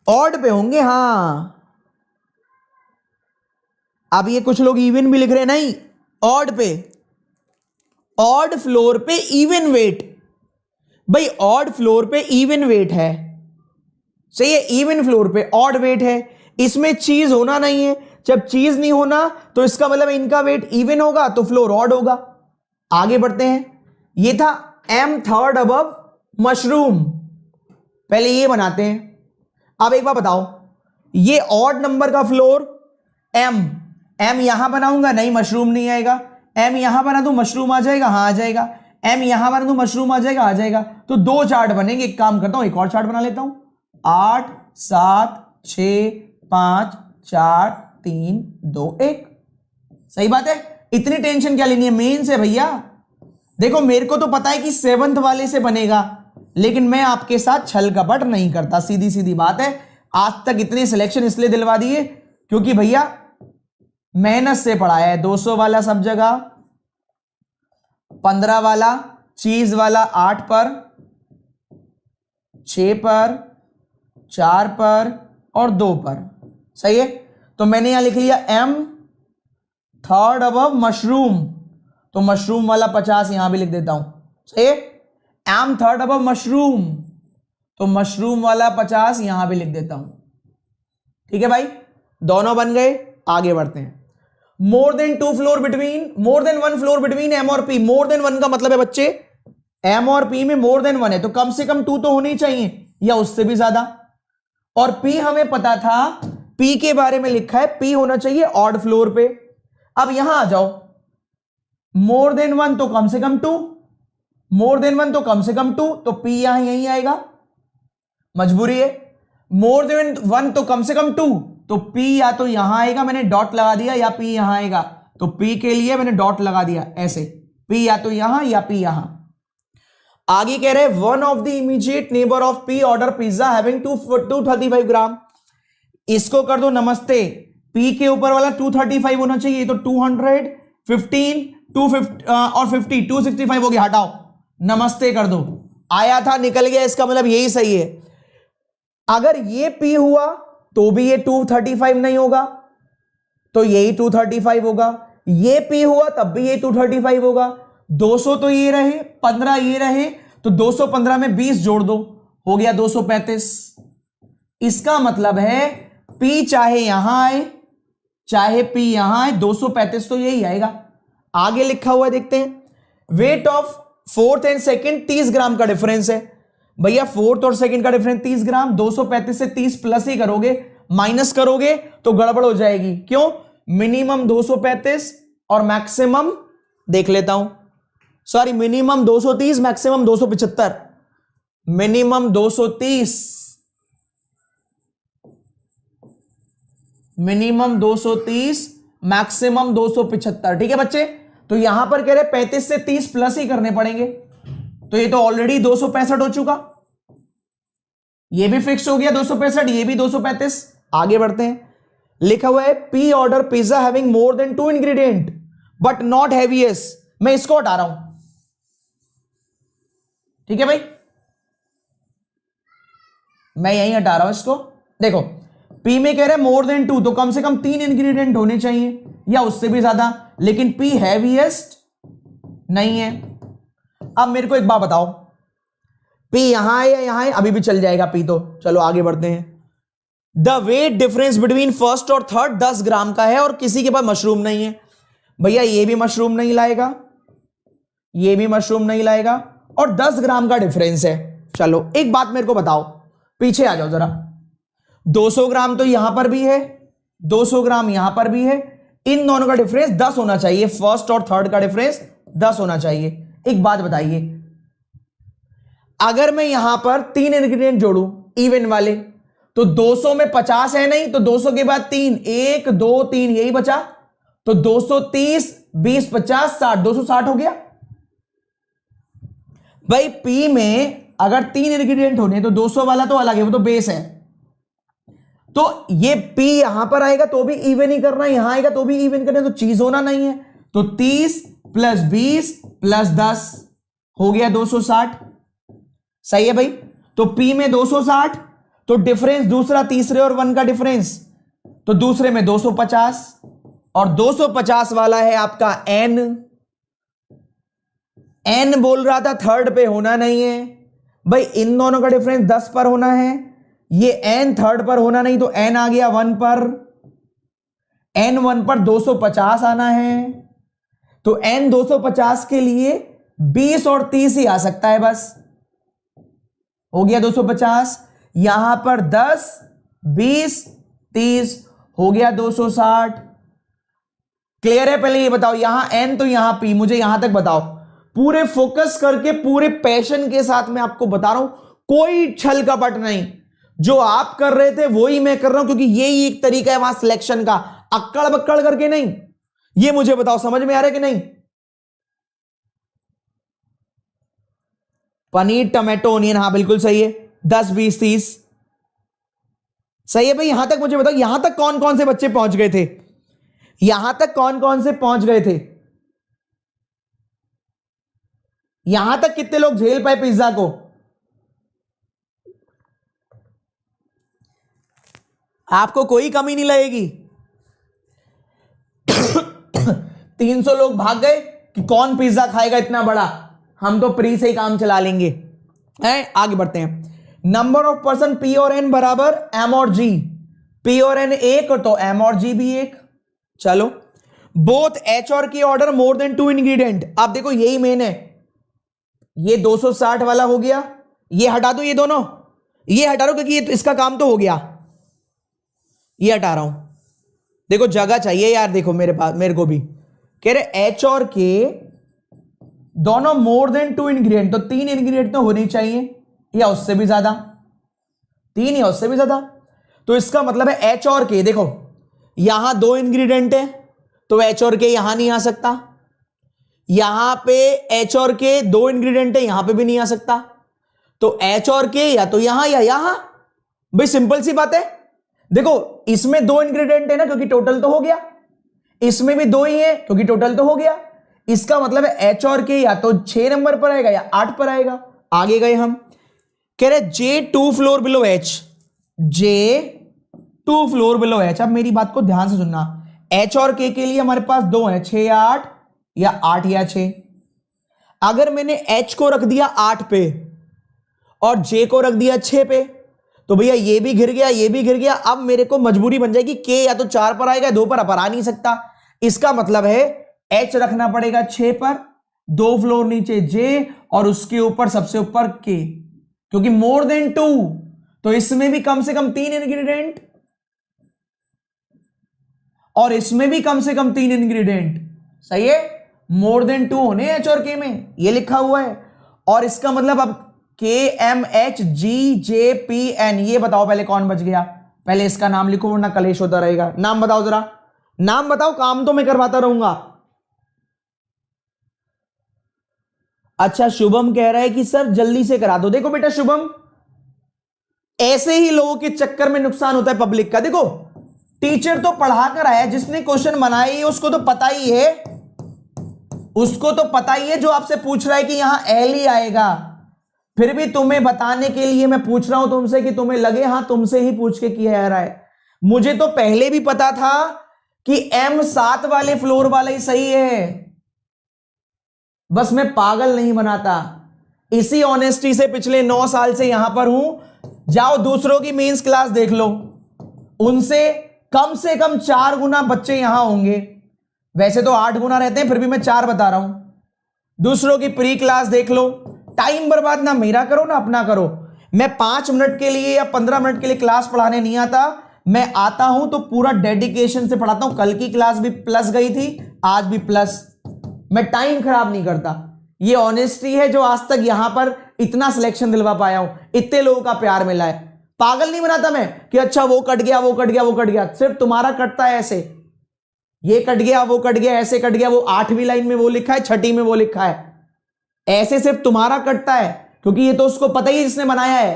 ऑड पे होंगे, हां। अब ये कुछ लोग इवन भी लिख रहे हैं, नहीं, ऑड पे, ऑड फ्लोर पे इवन वेट। भाई ऑड फ्लोर पे इवन वेट है, सही है, इवन फ्लोर पे ऑड वेट है, इसमें चीज होना नहीं है। जब चीज नहीं होना तो इसका मतलब इनका वेट इवन होगा, तो फ्लोर ऑड होगा। आगे बढ़ते हैं, ये था एम 3rd अबव मशरूम, पहले ये बनाते हैं। अब एक बार बताओ, ये ऑड नंबर का फ्लोर एम, एम यहां बनाऊंगा, नहीं मशरूम नहीं आएगा, एम यहां बना दूं मशरूम आ जाएगा, हाँ आ जाएगा, एम यहां बना दूं मशरूम आ जाएगा, आ जाएगा। तो 2 चार्ट बनेंगे, एक काम करता हूं, एक और चार्ट बना लेता हूं, 8 7 6 5 4 3 2 1। सही बात है, इतनी टेंशन क्या लेनी है, मेन से भैया। देखो मेरे को तो पता है कि 7th वाले से बनेगा, लेकिन मैं आपके साथ छल कपट नहीं करता, सीधी सीधी बात है। आज तक इतने सिलेक्शन इसलिए दिलवा दिए क्योंकि भैया मेहनत से पढ़ाया है। 200 वाला सब जगह, 15 वाला, चीज वाला 8 पर, 6 पर, 4 पर और 2 पर, सही है। तो मैंने यहां लिख लिया एम 3rd अबव मशरूम, तो मशरूम वाला 50 यहां भी लिख देता हूं, सही है। एम 3rd अबव मशरूम, तो मशरूम वाला 50 यहां भी लिख देता हूं, ठीक है भाई, दोनों बन गए। आगे बढ़ते हैं, more than more than one floor between M और पी। मोर देन वन का मतलब है बच्चे एम और पी में मोर देन वन है तो कम से कम 2 तो होनी चाहिए या उससे भी ज्यादा। और पी हमें पता था, पी के बारे में लिखा है पी होना चाहिए ऑड फ्लोर पे। अब यहां आ जाओ, मोर देन वन तो कम से कम 2, मोर देन वन तो कम से कम 2, तो पी यहां यहीं आएगा, मजबूरी है। मोर देन वन तो कम से कम 2, तो पी या तो यहां आएगा, मैंने डॉट लगा दिया, या पी यहां आएगा, तो पी के लिए मैंने डॉट लगा दिया ऐसे, पी या तो यहां या पी यहां। आगे कह रहे हैं one of the immediate neighbour of P order pizza having 235 ग्राम। इसको कर दो नमस्ते, पी के ऊपर वाला 235 होना चाहिए, तो 200, 15, 250 और 50, 265 हो गया, हटाओ नमस्ते कर दो, आया था निकल गया, इसका मतलब यही सही है। अगर ये पी हुआ तो भी ये 235 नहीं होगा, तो यही 235 होगा, ये पी हुआ तब भी ये 235 होगा। 200 तो ये रहे, 15 ये रहे, तो 215 में 20 जोड़ दो, हो गया 235। इसका मतलब है पी चाहे यहां आए चाहे पी यहां आए, 235 तो यही आएगा। आगे लिखा हुआ है देखते हैं, weight of fourth and second 30 ग्राम का डिफरेंस है। भैया फोर्थ और सेकंड का डिफरेंस 30 ग्राम, 235 से 30 प्लस ही करोगे, माइनस करोगे तो गड़बड़ हो जाएगी। क्यों? मिनिमम 235 और मैक्सिमम देख लेता हूं, sorry minimum 230 maximum 275, minimum 230 minimum 230 maximum 275। ठीक है बच्चे, तो यहां पर कह रहे 35 से 30 प्लस ही करने पड़ेंगे, तो ये तो ऑलरेडी 265 हो चुका, ये भी फिक्स हो गया 265, ये भी 235। आगे बढ़ते हैं, लिखा हुआ है P order pizza having more than 2 ingredient but not heaviest. मैं इसको हटा रहा हूं, ठीक है भाई, मैं यहीं हटा रहा हूं इसको। देखो पी में कह रहे हैं मोर देन 2, तो कम से कम 3 इंग्रेडिएंट होने चाहिए या उससे भी ज्यादा, लेकिन पी हैवीएस्ट नहीं है। अब मेरे को एक बात बताओ, पी यहां है या यहां है? अभी भी चल जाएगा पी तो। चलो आगे बढ़ते हैं। The wait difference between first और थर्ड 10 ग्राम का है और किसी के पास मशरूम नहीं है। भैया ये भी मशरूम नहीं लाएगा, ये भी मशरूम नहीं लाएगा, और 10 ग्राम का डिफरेंस है। चलो एक बात मेरे को बताओ, पीछे आ जाओ जरा, 200 ग्राम तो यहां पर भी है, 200 ग्राम यहां पर भी है, इन दोनों का डिफरेंस 10 होना चाहिए, फर्स्ट और थर्ड का डिफरेंस 10 होना चाहिए। एक बात बताइए, अगर मैं यहां पर 3 इंग्रेडिएंट जोड़ूं इवन वाले, तो 200 में 50 है नहीं, तो 200 के बाद 3, 1 2 3 यही बचा, तो 230 20 50 60, 260 हो गया। भाई पी में अगर 3 इंग्रेडिएंट होने तो 200 वाला तो अलग है, वो तो बेस है, तो ये पी यहां पर आएगा तो भी इवन ही करना, यहां आएगा तो भी इवन करना, तो चीज होना नहीं है। तो 30 प्लस 20 प्लस 10 हो गया 260, सही है भाई। तो पी में 260, तो डिफरेंस दूसरा तीसरे और 1 का डिफरेंस, तो दूसरे में 250, और 250 वाला है आपका एन। एन बोल रहा था थर्ड पे होना नहीं है भाई, इन दोनों का डिफरेंस 10 पर होना है, ये एन थर्ड पर होना नहीं, तो एन आ गया 1 पर, एन 1 पर 250 आना है, तो एन 250 के लिए 20 और 30 ही आ सकता है, बस हो गया 250। यहां पर 10 20 30 हो गया 260। क्लियर है? पहले ये बताओ, यहां एन तो यहां पी, मुझे यहां तक बताओ, पूरे फोकस करके पूरे पैशन के साथ मैं आपको बता रहा हूं, कोई छल कपट नहीं, जो आप कर रहे थे वही मैं कर रहा हूं, क्योंकि यही एक तरीका है वहां सिलेक्शन का, अक्कड़ बक्कड़ करके नहीं। ये मुझे बताओ समझ में आ रहा है कि नहीं? पनीर टमाटो ओनियन, हाँ बिल्कुल सही है, 10 20 30 सही है भाई। यहां तक मुझे बताओ, यहां तक कौन कौन से बच्चे पहुंच गए थे, यहां तक कौन कौन से पहुंच गए थे, यहां तक कितने लोग झेल पाए पिज्जा को? आपको कोई कमी नहीं लगेगी। 300 लोग भाग गए कि कौन पिज्जा खाएगा इतना बड़ा, हम तो प्री से ही काम चला लेंगे। आगे बढ़ते हैं। नंबर ऑफ पर्सन पी और एन बराबर एम और जी, पी और एन 1 तो एम और जी भी 1। चलो बोथ एच और के ऑर्डर मोर देन 2 इंग्रेडिएंट। आप देखो यही मेन है, ये 260 वाला हो गया, ये हटा दो, ये दोनों ये हटा दो क्योंकि ये इसका काम तो हो गया, ये हटा रहा हूं। देखो जगह चाहिए यार, देखो मेरे पास, मेरे को भी कह रहे एच और के दोनों मोर देन 2 इंग्रेडिएंट, तो 3 इंग्रेडिएंट तो होने चाहिए या उससे भी ज्यादा, 3 या उससे भी ज्यादा। तो इसका मतलब है एच और के, देखो यहां 2 इंग्रेडिएंट है तो एच और के यहां नहीं आ सकता, यहां पे एच और के 2 इंग्रेडिएंट है, यहां पे भी नहीं आ सकता। तो एच और के या तो यहां या यहां, भाई सिंपल सी बात है। देखो इसमें 2 इंग्रेडिएंट है ना, क्योंकि टोटल तो हो गया, इसमें भी 2 ही है क्योंकि टोटल तो हो गया। इसका मतलब है एच और के या तो 6 नंबर पर आएगा या 8 पर आएगा। आगे गए हम, कह रहे जे 2 फ्लोर बिलो एच, जे 2 फ्लोर बिलो एच। अब मेरी बात को ध्यान से सुनना, एच और के लिए हमारे पास 2 है, 6 या 8 या 8 या 6। अगर मैंने एच को रख दिया 8 पे और जे को रख दिया 6 पे, तो भैया ये भी गिर गया, ये भी गिर गया। अब मेरे को मजबूरी बन जाएगी के या तो 4 पर आएगा, 2 पर आ नहीं सकता। इसका मतलब है एच रखना पड़ेगा 6 पर, 2 फ्लोर नीचे जे और उसके ऊपर सबसे ऊपर के, क्योंकि मोर देन 2, तो इसमें भी कम से कम 3 इंग्रेडिएंट और इसमें भी कम से कम 3 इंग्रेडिएंट। सही है, मोर देन 2 होने एच और के में, ये लिखा हुआ है। और इसका मतलब अब K M H G J P N, ये बताओ पहले कौन बच गया, पहले इसका नाम लिखो वरना कलेश होता रहेगा। नाम बताओ जरा, नाम बताओ, काम तो मैं करवाता रहूंगा। अच्छा शुभम कह रहा है कि सर जल्दी से करा दो। देखो बेटा शुभम, ऐसे ही लोगों के चक्कर में नुकसान होता है पब्लिक का। देखो टीचर तो पढ़ा कर आया, जिसने क्वेश्चन बनाए उसको तो पता ही है, उसको तो पता ही है जो आपसे पूछ रहा है कि यहां एल ही आएगा। फिर भी तुम्हें बताने के लिए मैं पूछ रहा हूं तुमसे कि तुम्हें लगे हां तुमसे ही पूछ के किया जा रहा है। मुझे तो पहले भी पता था कि एम 7 वाले फ्लोर वाला ही सही है, बस मैं पागल नहीं बनाता। इसी ऑनेस्टी से पिछले 9 साल से यहां पर हूं। जाओ दूसरों की मेंस क्लास देख लो, उनसे कम से कम 4 गुना बच्चे यहां होंगे। वैसे तो 8 गुना रहते हैं, फिर भी मैं 4 बता रहा हूं। दूसरों की प्री क्लास देख लो। टाइम बर्बाद ना मेरा करो ना अपना करो। मैं 5 मिनट के लिए या 15 मिनट के लिए क्लास पढ़ाने नहीं आता, मैं आता हूं तो पूरा डेडिकेशन से पढ़ाता हूं। कल की क्लास भी प्लस गई थी, आज भी प्लस। मैं टाइम खराब नहीं करता। ये ऑनेस्टी है जो आज तक यहां पर इतना सिलेक्शन दिलवा पाया हूं, इतने लोगों का प्यार मिला है। पागल नहीं बनाता मैं कि अच्छा वो कट गया, वो कट गया, वो कट गया। सिर्फ तुम्हारा कटता है ऐसे, ये कट गया, वो कट गया, ऐसे कट गया। वो 8वीं लाइन में वो लिखा है, 6ठी में वो लिखा है, ऐसे सिर्फ तुम्हारा कटता है, क्योंकि ये तो उसको पता ही जिसने बनाया है।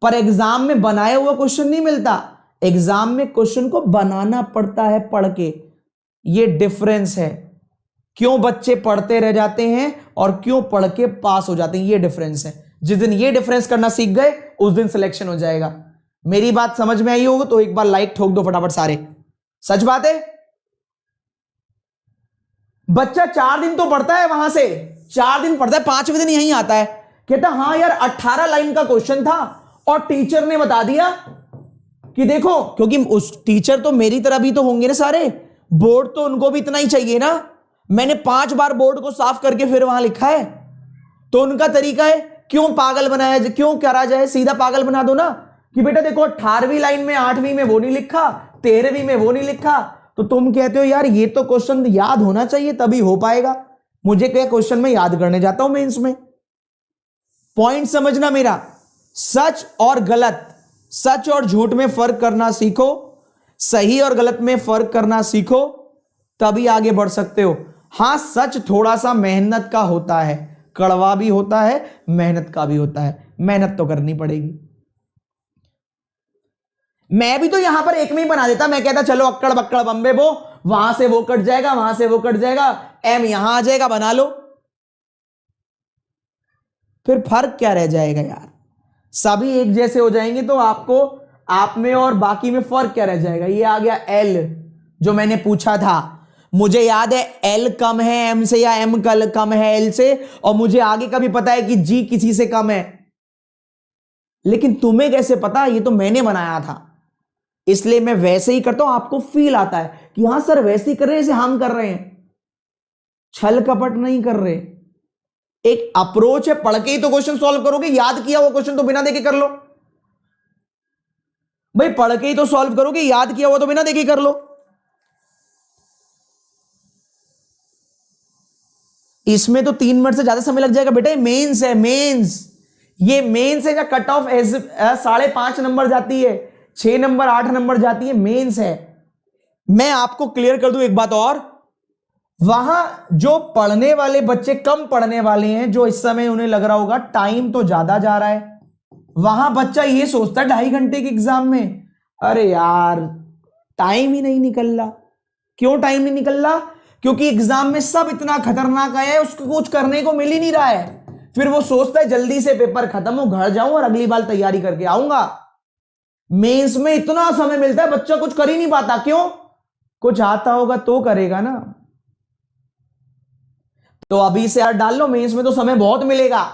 पर एग्जाम में बनाया हुआ क्वेश्चन नहीं मिलता, एग्जाम में क्वेश्चन को बनाना पड़ता है पढ़ के। ये डिफरेंस है, क्यों बच्चे पढ़ते रह जाते हैं और क्यों पढ़ के पास हो जाते हैं, ये डिफरेंस है। जिस दिन ये डिफरेंस करना सीख गए उस दिन सिलेक्शन हो जाएगा। मेरी बात समझ में आई होगी तो एक बार लाइक ठोक दो फटाफट सारे। सच बात है, बच्चा 4 दिन तो पढ़ता है, वहां से 4 दिन पढ़ता है, 5वें दिन यहीं आता है, कहता हाँ यार 18 लाइन का क्वेश्चन था और टीचर ने बता दिया कि देखो, क्योंकि उस टीचर तो मेरी तरह भी तो होंगे ना सारे, बोर्ड तो उनको भी इतना ही चाहिए ना। मैंने 5 बार बोर्ड को साफ करके फिर वहां लिखा है, तो उनका तरीका है क्यों पागल बनाया जाए, क्यों करा जाए, सीधा पागल बना दो ना कि बेटा देखो 18वीं लाइन में 8वीं में वो नहीं लिखा, 13वीं में वो नहीं लिखा। तो तुम कहते हो यार ये तो क्वेश्चन याद होना चाहिए तभी हो पाएगा। मुझे क्या क्वेश्चन में याद करने जाता हूं मेंस में। पॉइंट समझना मेरा, सच और गलत, सच और झूठ में फर्क करना सीखो, सही और गलत में फर्क करना सीखो, तभी आगे बढ़ सकते हो। हां सच थोड़ा सा मेहनत का होता है, कड़वा भी होता है, मेहनत का भी होता है, मेहनत तो करनी पड़ेगी। मैं भी तो यहां पर एक में ही बना देता, मैं कहता चलो अक्कड़ बक्कड़ बम्बे बो, वहां से वो कट जाएगा, वहां से वो कट जाएगा, एम यहां आ जाएगा, बना लो। फिर फर्क क्या रह जाएगा यार, सभी एक जैसे हो जाएंगे तो आपको, आप में और बाकी में फर्क क्या रह जाएगा। ये आ गया एल जो मैंने पूछा था, मुझे याद है एल कम है एम से या एम कम है एल से, और मुझे आगे का भी पता है कि जी किसी से कम है। लेकिन तुम्हें कैसे पता, ये तो मैंने बनाया था। इसलिए मैं वैसे ही करता हूं, आपको फील आता है कि हां सर वैसे ही कर रहे हैं जैसे हम कर रहे हैं, छल कपट नहीं कर रहे। एक अप्रोच है, पढ़ के ही तो क्वेश्चन सॉल्व करोगे, याद किया हुआ क्वेश्चन तो बिना देखे कर लो भाई, पढ़ के ही तो सॉल्व करोगे, याद किया हुआ तो बिना देखे कर लो। इसमें तो 3 मिनट से ज्यादा समय लग जाएगा बेटा, मेंस है, मेंस। ये मेंस है या कट ऑफ 5.5 नंबर जाती है, 6 नंबर 8 नंबर जाती है, मेंस है। मैं आपको क्लियर कर दूं एक बात और, वहां जो पढ़ने वाले बच्चे कम पढ़ने वाले हैं, जो इस समय उन्हें लग रहा होगा टाइम तो ज्यादा जा रहा है, वहां बच्चा ये सोचता है 2.5 घंटे के एग्जाम में, अरे यार टाइम ही नहीं निकल रहा। क्यों टाइम नहीं निकल रहा? क्योंकि एग्जाम में सब इतना खतरनाक आया है, उसको कुछ करने को मिल ही नहीं रहा है। फिर वो सोचता है जल्दी से पेपर खत्म हो, घर जाऊं और अगली बार तैयारी करके आऊंगा। मेंस में इतना समय मिलता है, बच्चा कुछ कर ही नहीं पाता। क्यों? कुछ आता होगा तो करेगा ना। तो अभी से यार डाल लो, मेंस में तो समय बहुत मिलेगा,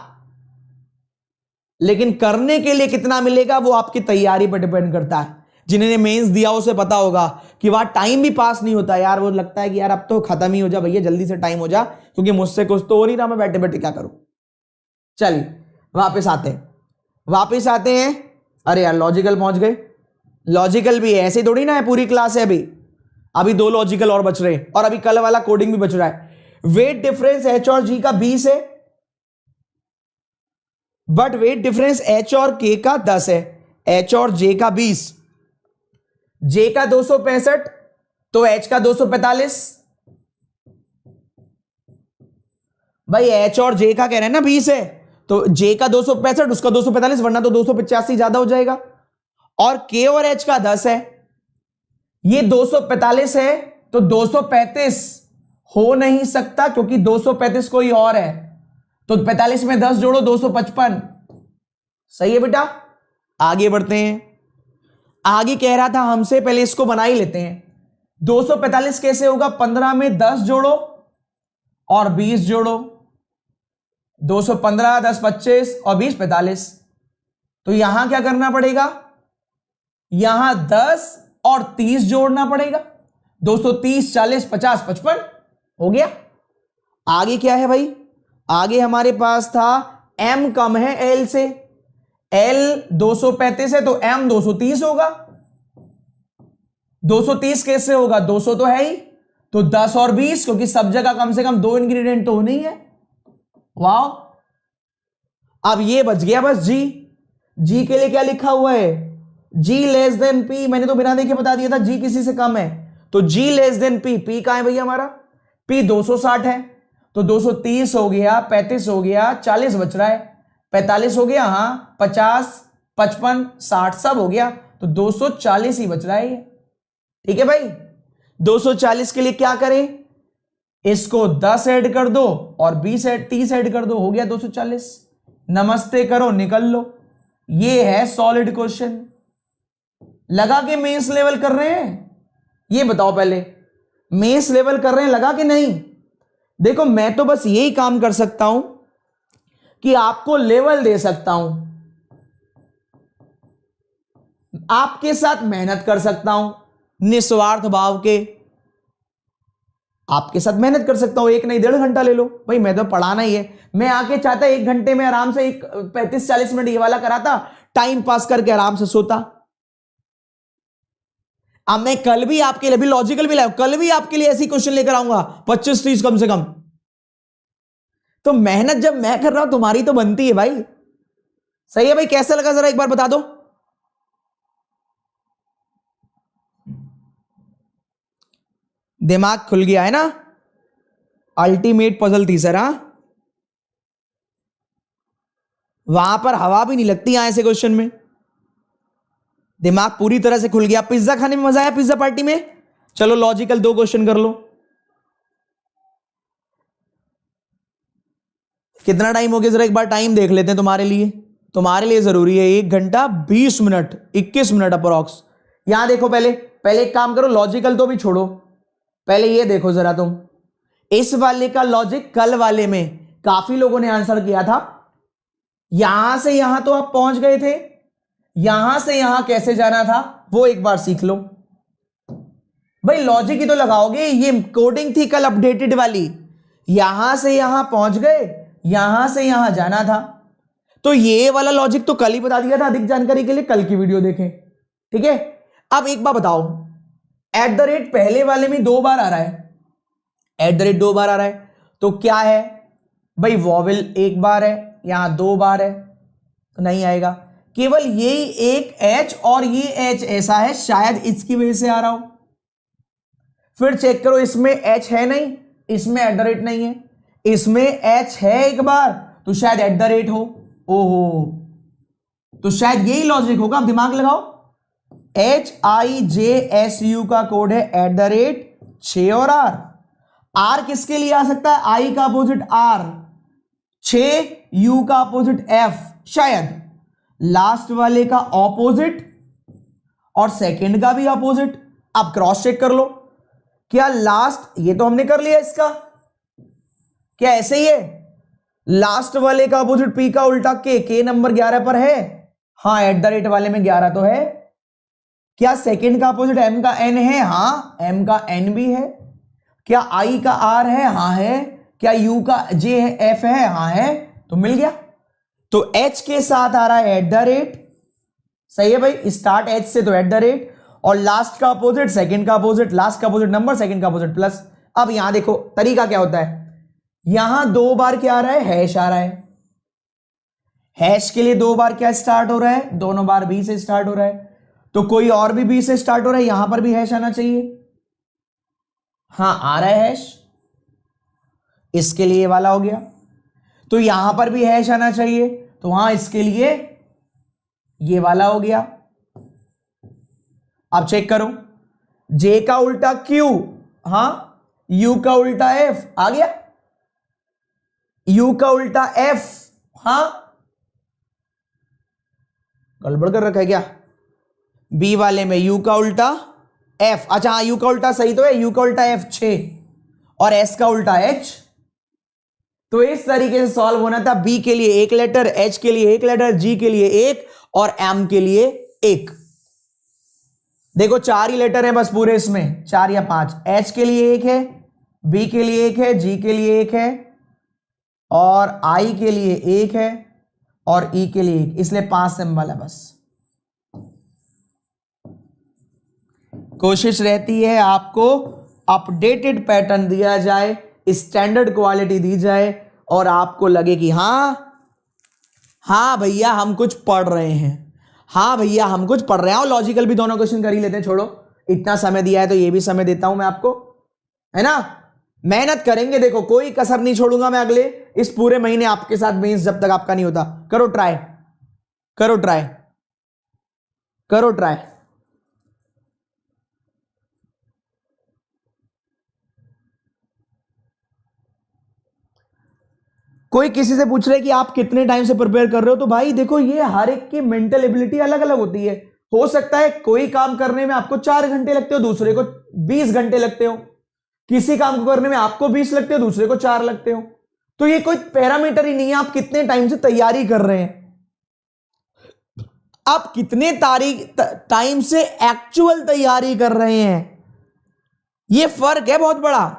लेकिन करने के लिए कितना मिलेगा वो आपकी तैयारी पर डिपेंड करता है। जिन्होंने मेंस दिया उसे पता होगा कि वहां टाइम भी पास नहीं होता यार, वो लगता है कि यार अब तो खत्म ही हो जा भैया, जल्दी से टाइम हो जा, क्योंकि मुझसे कुछ तो हो नहीं रहा, मैं बैठे बैठे क्या करूं। चलिए वापस आते हैं। अरे यार लॉजिकल पहुंच गए। लॉजिकल भी है, ऐसे थोड़ी ना है पूरी क्लास है, अभी 2 लॉजिकल और बच रहे हैं, और अभी कल वाला कोडिंग भी बच रहा है। वेट डिफरेंस एच और जी का 20 है, बट वेट डिफरेंस एच और के का 10 है, एच और जे का 20, जे का 265 तो एच का 245। भाई एच और जे का कह रहे हैं ना 20 है, तो जे का 265 उसका 245, वरना तो 285 ज्यादा हो जाएगा। और के और एच का 10 है, ये 245 है तो 235 हो नहीं सकता, क्योंकि 235 कोई और है, तो 45 में 10 जोड़ो 255। सही है बेटा। आगे बढ़ते हैं। आगे कह रहा था हमसे, पहले इसको बना ही लेते हैं। 245 कैसे होगा? 15 में 10 जोड़ो और 20 जोड़ो, 215, 10 25 और 20 45। तो यहां क्या करना पड़ेगा? यहां 10 और 30 जोड़ना पड़ेगा, 230, 40, 50, 55 हो गया। आगे क्या है भाई? आगे हमारे पास था m कम है l से, l 235 है तो m 230 होगा। 230 कैसे होगा? 200 तो है ही, तो 10 और 20, क्योंकि सब जगह कम से कम 2 इंग्रेडिएंट तो होने ही है। वाह, अब ये बच गया बस g। g के लिए क्या लिखा हुआ है? g लेस देन p, मैंने तो बिना देखे बता दिया था g किसी से कम है, तो g less than p। p कहां है भैया हमारा? p 260 है, तो 230 हो गया, 35 हो गया, 40 बच रहा है, 45 हो गया, हाँ 50, 55, 60 सब हो गया, तो 240 ही बच रहा है। ठीक है भाई। 240 के लिए क्या करें? इसको 10 ऐड कर दो और 30 ऐड कर दो, हो गया 240। नमस्ते करो, निकल लो। ये है सॉलिड क्वेश्चन। लगा के मेंस लेवल कर रहे हैं? ये बताओ पहले, मेंस लेवल कर रहे हैं लगा के नहीं? देखो मैं तो बस यही काम कर सकता हूं कि आपको लेवल दे सकता हूं, आपके साथ मेहनत कर सकता हूं निस्वार्थ भाव के, आपके साथ मेहनत कर सकता हूं। 1 नहीं 1.5 घंटा ले लो भाई, मैं तो पढ़ाना ही है। मैं आके चाहता 1 घंटे में आराम से 35-40 मिनट ये वाला कराता, टाइम पास करके आराम से सोता। अब मैं कल भी आपके लिए, अभी लॉजिकल भी लाया, कल भी आपके लिए ऐसी क्वेश्चन लेकर आऊंगा 25-30 कम से कम। तो मेहनत जब मैं कर रहा हूं तुम्हारी तो बनती है भाई। सही है भाई। कैसा लगा जरा एक बार बता दो। दिमाग खुल गया है ना? अल्टीमेट पजल थी सर। हाँ, वहां पर हवा भी नहीं लगती यहां ऐसे क्वेश्चन में, दिमाग पूरी तरह से खुल गया। पिज्जा खाने में मजा आया? पिज्जा पार्टी में? चलो लॉजिकल 2 क्वेश्चन कर लो। कितना टाइम हो गया जरा एक बार टाइम देख लेते हैं तुम्हारे लिए। तुम्हारे लिए जरूरी है 1 घंटा 20 मिनट 21 मिनट अप्रोक्स। यहां देखो, पहले एक काम करो, लॉजिकल तो भी छोड़ो, पहले ये देखो जरा तुम, इस वाले का लॉजिक कल वाले में काफी लोगों ने आंसर किया था। यहां से यहां तो आप पहुंच गए थे, यहां से यहां कैसे जाना था वो एक बार सीख लो भाई। लॉजिक ही तो लगाओगे, ये कोडिंग थी कल अपडेटेड वाली। यहां से यहां पहुंच गए, यहां से यहां जाना था, तो ये वाला लॉजिक तो कल ही बता दिया था। अधिक जानकारी के लिए कल की वीडियो देखें, ठीक है। अब एक बार बताओ, एट द रेट पहले वाले में 2 बार आ रहा है, एट द रेट 2 बार आ रहा है, तो क्या है भाई, वॉवेल 1 बार है, यहां 2 बार है, तो नहीं आएगा। केवल ये एक एच और ये एच ऐसा है, शायद इसकी वजह से आ रहा हो। फिर चेक करो, इसमें एच है नहीं, इसमें एट द रेट नहीं है, इसमें एच है एक बार, तो शायद एट द रेट हो। ओहो, तो शायद यही लॉजिक होगा। आप दिमाग लगाओ, HIJSU का कोड है एट द रेट 6 और R। R किसके लिए आ सकता है, I का अपोजिट R, 6 U का अपोजिट F, शायद लास्ट वाले का ऑपोजिट और सेकंड का भी ऑपोजिट। आप क्रॉस चेक कर लो, क्या लास्ट, ये तो हमने कर लिया इसका, क्या ऐसे ही है, लास्ट वाले का अपोजिट P का उल्टा K नंबर 11 पर है, हाँ एट द रेट वाले में 11 तो है। क्या सेकंड का अपोजिट M का N है, हाँ M का N भी है। क्या I का R है, हाँ है। क्या U का J है, F है, हाँ है, तो मिल गया। तो H के साथ आ रहा है एट द रेट, सही है भाई, स्टार्ट H से तो एट द रेट, और लास्ट का अपोजिट सेकंड का अपोजिट, लास्ट का अपोजिट नंबर सेकंड का अपोजिट प्लस। अब यहां देखो तरीका क्या होता है, यहां 2 बार क्या आ रहा है, हैश आ रहा है। हैश के लिए 2 बार क्या स्टार्ट हो रहा है, दोनों बार B से स्टार्ट हो रहा है, तो कोई और भी B से स्टार्ट हो रहा है, यहां पर भी हैश आना चाहिए, हाँ आ रहा है हैश, इसके लिए वाला हो गया। तो यहां पर भी हैश आना चाहिए, तो वहां इसके लिए ये वाला हो गया। अब चेक करो, J का उल्टा Q, हाँ U का उल्टा F आ गया, U का उल्टा F, हाँ गड़बड़ कर रखा है क्या, B वाले में U का उल्टा F, अच्छा हाँ U का उल्टा सही तो है, U का उल्टा F 6 और S का उल्टा H। तो इस तरीके से सॉल्व होना था। B के लिए 1 लेटर, H के लिए 1 लेटर, G के लिए 1 और M के लिए 1। देखो 4 ही लेटर है बस पूरे इसमें, 4 या 5। H के लिए 1 है, B के लिए 1 है, G के लिए 1 है और I के लिए 1 है और E के लिए 1, इसलिए 5 सिंबल है बस। कोशिश रहती है आपको अपडेटेड पैटर्न दिया जाए, स्टैंडर्ड क्वालिटी दी जाए और आपको लगे कि हाँ भैया हम कुछ पढ़ रहे हैं, हाँ भैया हम कुछ पढ़ रहे हैं। और लॉजिकल भी दोनों क्वेश्चन कर ही लेते हैं, छोड़ो इतना समय दिया है तो ये भी समय देता हूं मैं आपको, है ना। मेहनत करेंगे, देखो कोई कसर नहीं छोड़ूंगा मैं अगले इस पूरे महीने आपके साथ मेंस जब तक आपका नहीं होता। करो ट्राई, करो ट्राई, करो ट्राई। कोई किसी से पूछ रहे कि आप कितने टाइम से प्रिपेयर कर रहे हो, तो भाई देखो ये हर एक की मेंटल एबिलिटी अलग अलग होती है। हो सकता है कोई काम करने में आपको 4 घंटे लगते हो, दूसरे को 20 घंटे लगते हो, किसी काम को करने में आपको 20 लगते हो, दूसरे को 4 लगते हो। तो ये कोई पैरामीटर ही नहीं है आप कितने टाइम से तैयारी कर रहे हैं, आप कितने टाइम से एक्चुअल तैयारी कर रहे हैं, ये फर्क है बहुत बड़ा।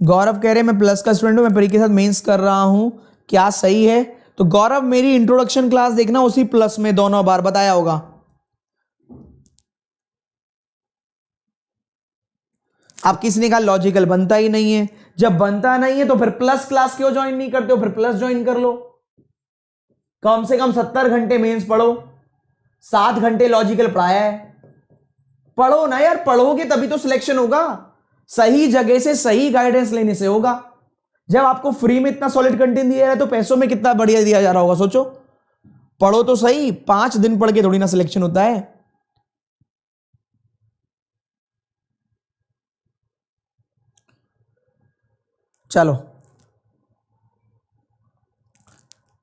गौरव कह रहे मैं प्लस का स्टूडेंट हूं, मैं परी के साथ मेंस कर रहा हूं, क्या सही है। तो गौरव मेरी इंट्रोडक्शन क्लास देखना, उसी प्लस में दोनों बार बताया होगा। आप किसी ने कहा लॉजिकल बनता ही नहीं है, जब बनता नहीं है तो फिर प्लस क्लास क्यों ज्वाइन नहीं करते हो, फिर प्लस ज्वाइन कर लो। कम से कम 70 घंटे मेंस पढ़ो, 7 घंटे लॉजिकल पढ़ाया है, पढ़ो ना यार, पढ़ोगे तभी तो सिलेक्शन होगा, सही जगह से सही गाइडेंस लेने से होगा। जब आपको फ्री में इतना सॉलिड कंटेंट दिया है तो पैसों में कितना बढ़िया दिया जा रहा होगा, सोचो। पढ़ो तो सही, 5 दिन पढ़ के थोड़ी ना सिलेक्शन होता है। चलो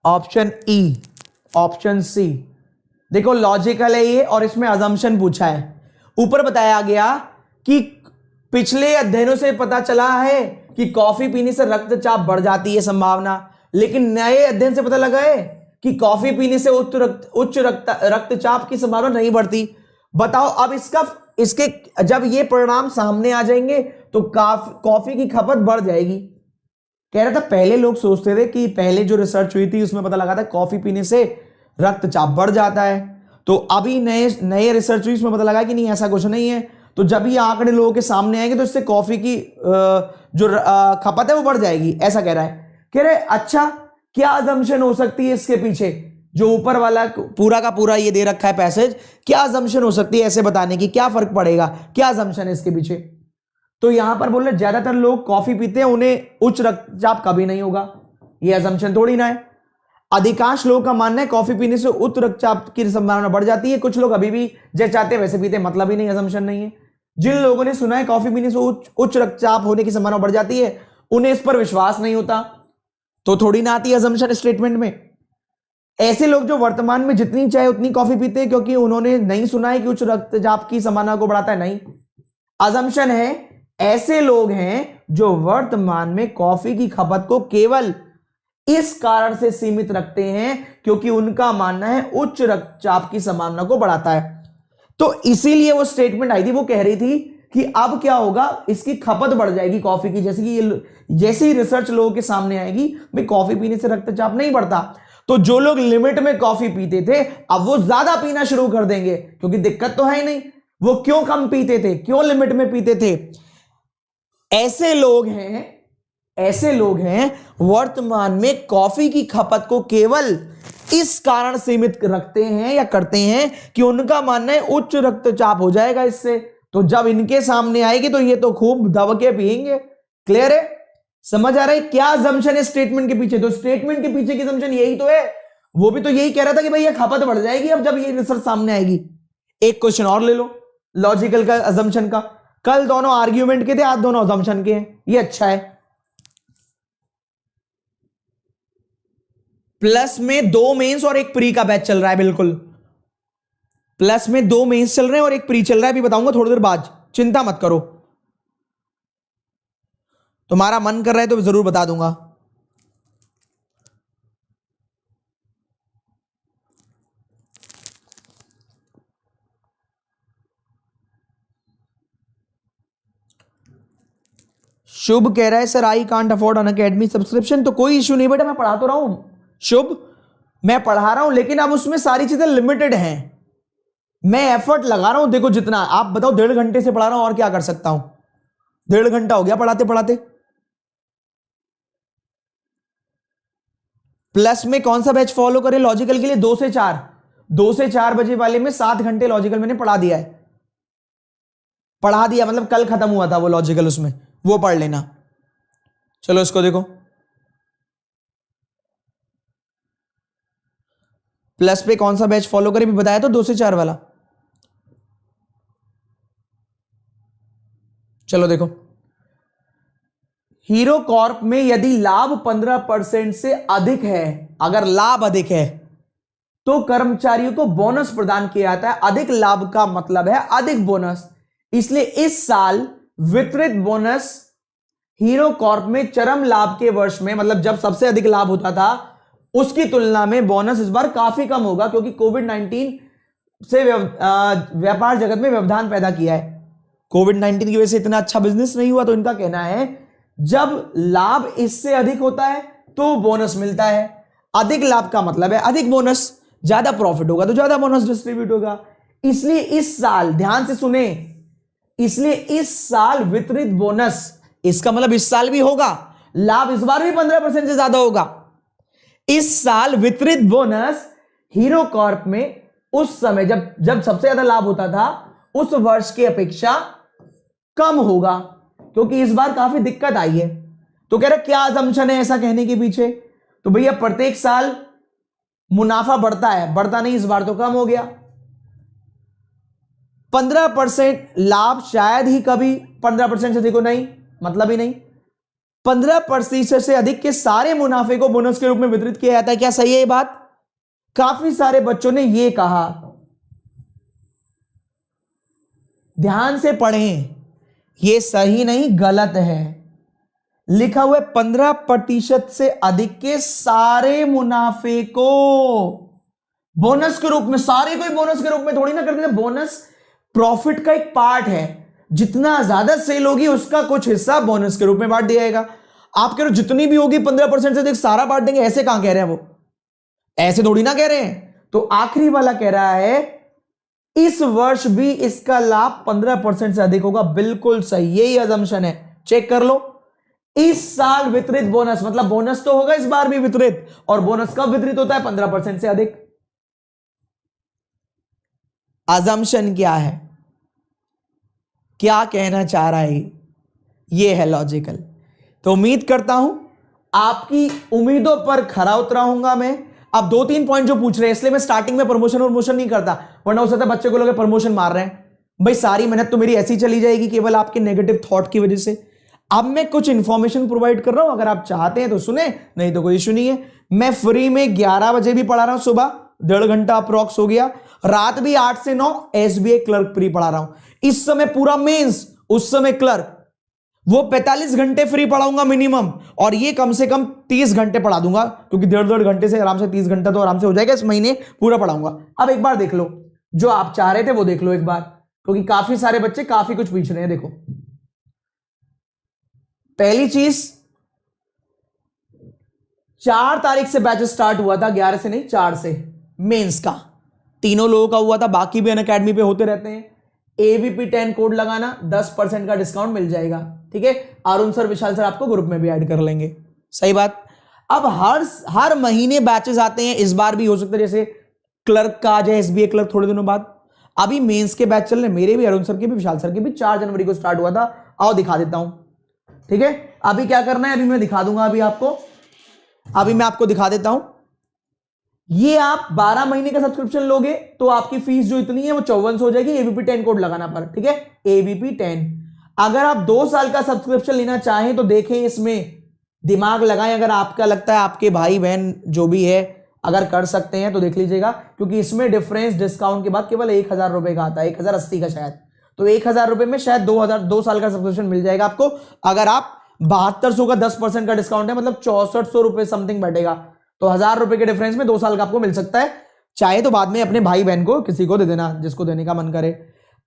ऑप्शन ई, ऑप्शन सी, देखो लॉजिकल है ये और इसमें अजम्पशन पूछा है। ऊपर बताया गया कि पिछले अध्ययनों से पता चला है कि कॉफी पीने से रक्तचाप बढ़ जाती है संभावना, लेकिन नए अध्ययन से पता लगा है कि कॉफी पीने से उच्च रक्तचाप की संभावना नहीं बढ़ती। बताओ अब इसके जब ये परिणाम सामने आ जाएंगे तो कॉफी की खपत बढ़ जाएगी। कह रहा था पहले लोग सोचते थे कि पहले जो रिसर्च हुई थी उसमें पता लगा था कॉफी पीने से रक्तचाप बढ़ जाता है, तो अभी नए रिसर्च हुई उसमें पता लगा कि नहीं ऐसा कुछ नहीं है। तो जब ये आंकड़े लोगों के सामने आएंगे तो इससे कॉफी की जो खपत है वो बढ़ जाएगी, ऐसा कह रहा है। कह रहे अच्छा क्या अजम्पशन हो सकती है इसके पीछे, जो ऊपर वाला पूरा का पूरा ये दे रखा है पैसेज, क्या अजम्पशन हो सकती है ऐसे बताने की, क्या फर्क पड़ेगा, क्या अजम्पशन है इसके पीछे। तो यहां पर बोल रहे ज्यादातर लोग कॉफी पीते हैं उन्हें उच्च रक्तचाप कभी नहीं होगा, ये अजम्पशन थोड़ी ना है। अधिकांश लोगों का मानना है कॉफी पीने से उच्च रक्तचाप की संभावना बढ़ जाती है, कुछ लोग अभी भी जैसे चाहते हैं वैसे पीते हैं, मतलब ही नहीं, अजम्पशन नहीं है। जिन लोगों ने सुना है कॉफी पीने से उच्च रक्तचाप होने की संभावना बढ़ जाती है उन्हें इस पर विश्वास नहीं होता, तो थोड़ी ना आती अजम्पशन स्टेटमेंट में। ऐसे लोग जो वर्तमान में जितनी चाहे उतनी कॉफी पीते हैं क्योंकि उन्होंने नहीं सुना है कि उच्च रक्तचाप की संभावना को बढ़ाता है, नहीं। अजम्पशन है ऐसे लोग हैं जो वर्तमान में कॉफी की खपत को केवल इस कारण से सीमित रखते हैं क्योंकि उनका मानना है उच्च रक्तचाप की संभावना को बढ़ाता है। तो इसीलिए वो स्टेटमेंट आई थी, वो कह रही थी कि अब क्या होगा, इसकी खपत बढ़ जाएगी कॉफी की, जैसे कि जैसे ही रिसर्च लोगों के सामने आएगी भाई कॉफी पीने से रक्तचाप नहीं बढ़ता, तो जो लोग लिमिट में कॉफी पीते थे अब वो ज्यादा पीना शुरू कर देंगे क्योंकि दिक्कत तो है ही नहीं। वो क्यों कम पीते थे, क्यों लिमिट में पीते थे? ऐसे लोग हैं वर्तमान में कॉफी की खपत को केवल इस कारण सीमित रखते हैं या करते हैं कि उनका मानना है उच्च रक्तचाप हो जाएगा इससे, तो जब इनके सामने आएगी तो ये तो खूब दबके पिएंगे। क्लियर है, समझ आ रहा है क्या अजम्पशन है स्टेटमेंट के पीछे? तो स्टेटमेंट के पीछे की अजम्पशन यही तो है, वो भी तो यही कह रहा था कि भाई ये खपत बढ़ जाएगी अब जब ये रिसर्च सामने आएगी। एक क्वेश्चन और ले लो लॉजिकल का, अजम्पशन का। कल दोनों आर्ग्यूमेंट के थे, आज दोनों अजम्पशन के हैं, ये अच्छा है। प्लस में 2 मेंस और एक प्री का बैच चल रहा है, बिल्कुल प्लस में 2 मेंस चल रहे हैं और एक प्री चल रहा है, अभी बताऊंगा थोड़ी देर बाद, चिंता मत करो। तुम्हारा मन कर रहा है तो जरूर बता दूंगा। शुभ कह रहा है sir I can't afford Unacademy subscription, तो कोई इश्यू नहीं बेटा, मैं पढ़ा तो रहा हूं शुभ, मैं पढ़ा रहा हूं, लेकिन अब उसमें सारी चीजें लिमिटेड हैं, मैं एफर्ट लगा रहा हूं। देखो जितना आप बताओ 1.5 घंटे से पढ़ा रहा हूं और क्या कर सकता हूं, 1.5 घंटा हो गया पढ़ाते पढ़ाते। प्लस में कौन सा बैच फॉलो करें लॉजिकल के लिए? 2 से 4, 2 से 4 बजे वाले में 7 घंटे लॉजिकल मैंने पढ़ा दिया है, पढ़ा दिया मतलब कल खत्म हुआ था वो लॉजिकल, उसमें वो पढ़ लेना। चलो इसको देखो, प्लस पे कौन सा बैच फॉलो करें भी बताया तो 2 से 4 वाला। चलो देखो, हीरो कॉर्प में यदि लाभ 15% से अधिक है, अगर लाभ अधिक है तो कर्मचारियों को बोनस प्रदान किया जाता है। अधिक लाभ का मतलब है अधिक बोनस, इसलिए इस साल वितरित बोनस हीरो कॉर्प में चरम लाभ के वर्ष में, मतलब जब सबसे अधिक लाभ होता था उसकी तुलना में बोनस इस बार काफी कम होगा क्योंकि कोविड-19 से व्यापार जगत में व्यवधान पैदा किया है। कोविड-19 की वजह से इतना अच्छा बिजनेस नहीं हुआ, तो इनका कहना है जब लाभ इससे अधिक होता है तो बोनस मिलता है। अधिक लाभ का मतलब है अधिक बोनस, ज्यादा प्रॉफिट होगा तो ज्यादा बोनस डिस्ट्रीब्यूट होगा। इसलिए इस साल ध्यान से सुने, इसलिए इस साल वितरित बोनस, इसका मतलब इस साल भी होगा, लाभ इस बार भी 15% से ज्यादा होगा। इस साल वितरित बोनस हीरो कॉर्प में उस समय जब सबसे ज्यादा लाभ होता था उस वर्ष की अपेक्षा कम होगा क्योंकि इस बार काफी दिक्कत आई है। तो कह रहे क्या असम्पशन है ऐसा कहने के पीछे? तो भैया प्रत्येक साल मुनाफा बढ़ता है, बढ़ता नहीं, इस बार तो कम हो गया। 15% लाभ शायद ही कभी 15% से देखो नहीं, मतलब ही नहीं। 15% से अधिक के सारे मुनाफे को बोनस के रूप में वितरित किया जाता है। क्या सही है ये बात? काफी सारे बच्चों ने यह कहा। ध्यान से पढ़ें, ये सही नहीं गलत है। लिखा हुआ 15% से अधिक के सारे मुनाफे को बोनस के रूप में, सारे कोई बोनस के रूप में थोड़ी ना करते हैं। बोनस प्रॉफिट का एक पार्ट है, जितना ज्यादा सेल होगी उसका कुछ हिस्सा बोनस के रूप में बांट दिया जाएगा। आप कह रहे हो जितनी भी होगी 15% से अधिक सारा बांट देंगे, ऐसे कहां कह रहे हैं वो, ऐसे थोड़ी ना कह रहे हैं। तो आखिरी वाला कह रहा है इस वर्ष भी इसका लाभ 15% से अधिक होगा। बिल्कुल सही, यही अजम्पशन है, चेक कर लो। इस साल वितरित बोनस, मतलब बोनस तो होगा इस बार भी वितरित, और बोनस कब वितरित होता है? 15% से अधिक। अजम्पशन क्या है, क्या कहना चाह रहा है, ये है लॉजिकल। तो उम्मीद करता हूं आपकी उम्मीदों पर खरा उतराऊंगा मैं। अब 2-3 पॉइंट जो पूछ रहे हैं, इसलिए मैं स्टार्टिंग में प्रमोशन नहीं करता, वरना हो सकता है बच्चे को लगे प्रमोशन मार रहे हैं। भाई सारी मेहनत तो मेरी ऐसी चली जाएगी केवल आपके नेगेटिव थॉट की वजह से। अब मैं कुछ इंफॉर्मेशन प्रोवाइड कर रहा हूं, अगर आप चाहते हैं तो सुने, नहीं तो कोई इश्यू नहीं है। मैं फ्री में 11 बजे भी पढ़ा रहा हूं, सुबह 1.5 घंटा अप्रॉक्स हो गया, रात भी 8 से 9 एसबीआई क्लर्क फ्री पढ़ा रहा हूं। इस समय पूरा मेंस, उस समय क्लर्क, वो 45 घंटे फ्री पढ़ाऊंगा मिनिमम, और ये कम से कम 30 घंटे पढ़ा दूंगा, क्योंकि 1.5 घंटे से आराम से 30 घंटा तो आराम से हो जाएगा, इस महीने पूरा पढ़ाऊंगा। अब एक बार देख लो, जो आप चाह रहे थे वो देख लो एक बार, क्योंकि काफी सारे बच्चे काफी कुछ पूछ रहे हैं। देखो पहली चीज, 4 तारीख से बैच स्टार्ट हुआ था, 11 से नहीं 4 से, मेंस का तीनों लोगों का हुआ था, बाकी भी अनअकैडमी पे होते रहते हैं। एवीपी 10 कोड लगाना, 10% का डिस्काउंट मिल जाएगा, ठीक है। अरुण सर, विशाल सर आपको ग्रुप में भी ऐड कर लेंगे, सही बात। अब हर महीने बैचेस आते हैं, इस बार भी हो सकता है जैसे क्लर्क का आ जाए, एसबीआई क्लर्क थोड़े दिनों बाद। अभी मेंस के बैच चल रहे, मेरे भी, अरुण सर के भी, विशाल सर के भी। 4 जनवरी को स्टार्ट हुआ था, आओ दिखा देता हूं, ठीक है। अभी क्या करना है, अभी मैं दिखा दूंगा, अभी मैं आपको दिखा देता हूं। ये आप 12 महीने का सब्सक्रिप्शन लोगे तो आपकी फीस जो इतनी है वो 5400 हो जाएगी, एबीपी 10 कोड लगाना पर, ठीक है, एबीपी 10। अगर आप 2 साल का सब्सक्रिप्शन लेना चाहें तो देखें, इसमें दिमाग लगाएं, अगर आपका लगता है आपके भाई बहन जो भी है अगर कर सकते हैं तो देख लीजिएगा, क्योंकि इसमें डिफरेंस डिस्काउंट के बाद केवल 1000 रुपए का आता है, 1080 का शायद। तो 1000 रुपए में शायद 2 साल का सब्सक्रिप्शन मिल जाएगा आपको। अगर आप 7200 का 10% का डिस्काउंट है, मतलब 6400 रुपए समथिंग बैठेगा, तो 1000 रुपए के डिफरेंस में 2 साल का आपको मिल सकता है। चाहे तो बाद में अपने भाई बहन को किसी को दे देना, जिसको देने का मन करे।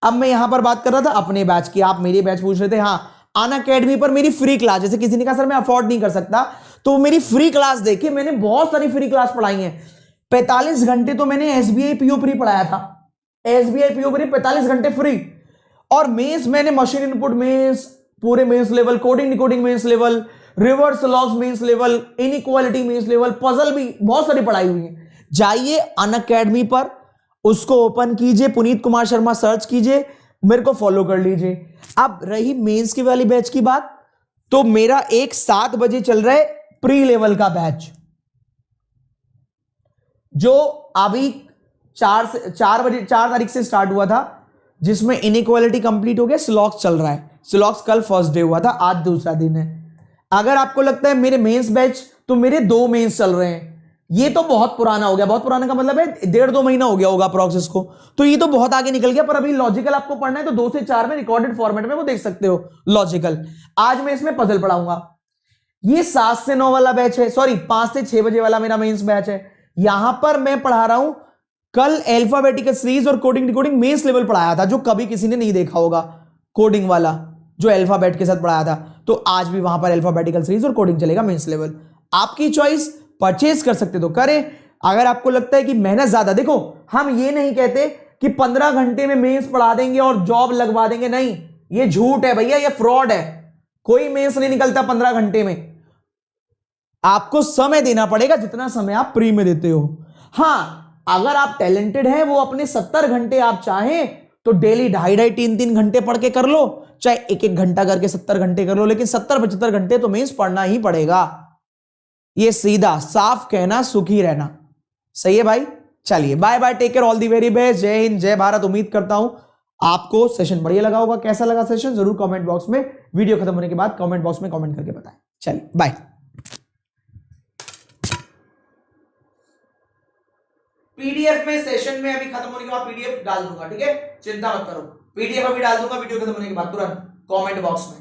अब मैं यहां पर बात कर रहा था अपने बैच की, आप मेरे बैच पूछ रहे थे। हाँ, अनअकैडमी पर मेरी फ्री क्लास, जैसे किसी ने कहा सर मैं अफोर्ड नहीं कर सकता, तो मेरी फ्री क्लास देखिए, मैंने बहुत सारी फ्री क्लास पढ़ाई है। 45 घंटे तो मैंने एसबीआई पीओ प्री पढ़ाया था, एसबीआई पीओ प्री 45 घंटे फ्री। और मेंस मैंने मशीन इनपुट मेंस, पूरे mains level, coding decoding mains level, reverse logs mains level, inequality mains level, puzzle भी बहुत सारी पढ़ाई हुई है। जाइए अनअकैडमी पर, उसको ओपन कीजिए, पुनीत कुमार शर्मा सर्च कीजिए, मेरे को फॉलो कर लीजिए। अब रही मेंस की वाली बैच की बात, तो मेरा एक 7 बजे चल रहा है प्री लेवल का बैच, जो अभी 4 तारीख से स्टार्ट हुआ था, जिसमें इनइक्वालिटी कंप्लीट हो गया, स्लॉक्स चल रहा है। स्लॉक्स कल फर्स्ट डे हुआ था, आज दूसरा दिन है। अगर आपको लगता है मेरे मेंस बैच, तो मेरे 2 मेंस चल रहे हैं। ये तो बहुत पुराना हो गया, बहुत पुराना का मतलब है 1.5-2 महीना हो गया होगा प्रोसेस को, तो ये तो बहुत आगे निकल गया। पर अभी लॉजिकल आपको पढ़ना है तो 2 से 4 में रिकॉर्डेड फॉर्मेट में वो देख सकते हो लॉजिकल। आज मैं इसमें पजल पढ़ाऊंगा। ये 7 से 9 वाला बैच है, सॉरी 5 से 6 बजे वाला मेरा मेंस बैच है। यहां पर मैं पढ़ा रहा हूं, कल अल्फाबेटिकल सीरीज और कोडिंग डिकोडिंग मेंस लेवल पढ़ाया था, जो कभी किसी ने नहीं देखा होगा, कोडिंग वाला जो अल्फाबेट के साथ पढ़ाया था। तो आज भी वहां पर अल्फाबेटिकल सीरीज और कोडिंग चलेगा मेंस लेवल। आपकी चॉइस, परचेज कर सकते तो करें। अगर आपको लगता है कि मेहनत ज्यादा, देखो हम ये नहीं कहते कि 15 घंटे में मेंस पढ़ा देंगे और जॉब लगवा देंगे, नहीं, ये झूठ है भैया, ये फ्रॉड है। कोई मेंस नहीं निकलता 15 घंटे में, आपको समय देना पड़ेगा जितना समय आप प्री में देते हो। हां, अगर आप टैलेंटेड हैं, वो अपने 70 घंटे आप चाहें तो डेली 2.5-2.5, 3-3 घंटे पढ़ के कर लो, चाहे 1-1 घंटा करके 70 घंटे कर लो, लेकिन 70-75 घंटे तो मेंस पढ़ना ही पड़ेगा। ये सीधा साफ कहना, सुखी रहना, सही है भाई। चलिए bye bye, take care, all the very best, जय हिंद जय भारत। उम्मीद करता हूं आपको सेशन बढ़िया लगा होगा। कैसा लगा सेशन जरूर कमेंट बॉक्स में, वीडियो खत्म होने के बाद कमेंट बॉक्स में कमेंट करके बताएं। चलिए बाय। पीडीएफ में सेशन में अभी खत्म होने के बाद पीडीएफ डाल दूंगा, ठीक है, चिंता मत करो। पीडीएफ अभी डाल दूंगा वीडियो खत्म होने के बाद तुरंत कमेंट बॉक्स में।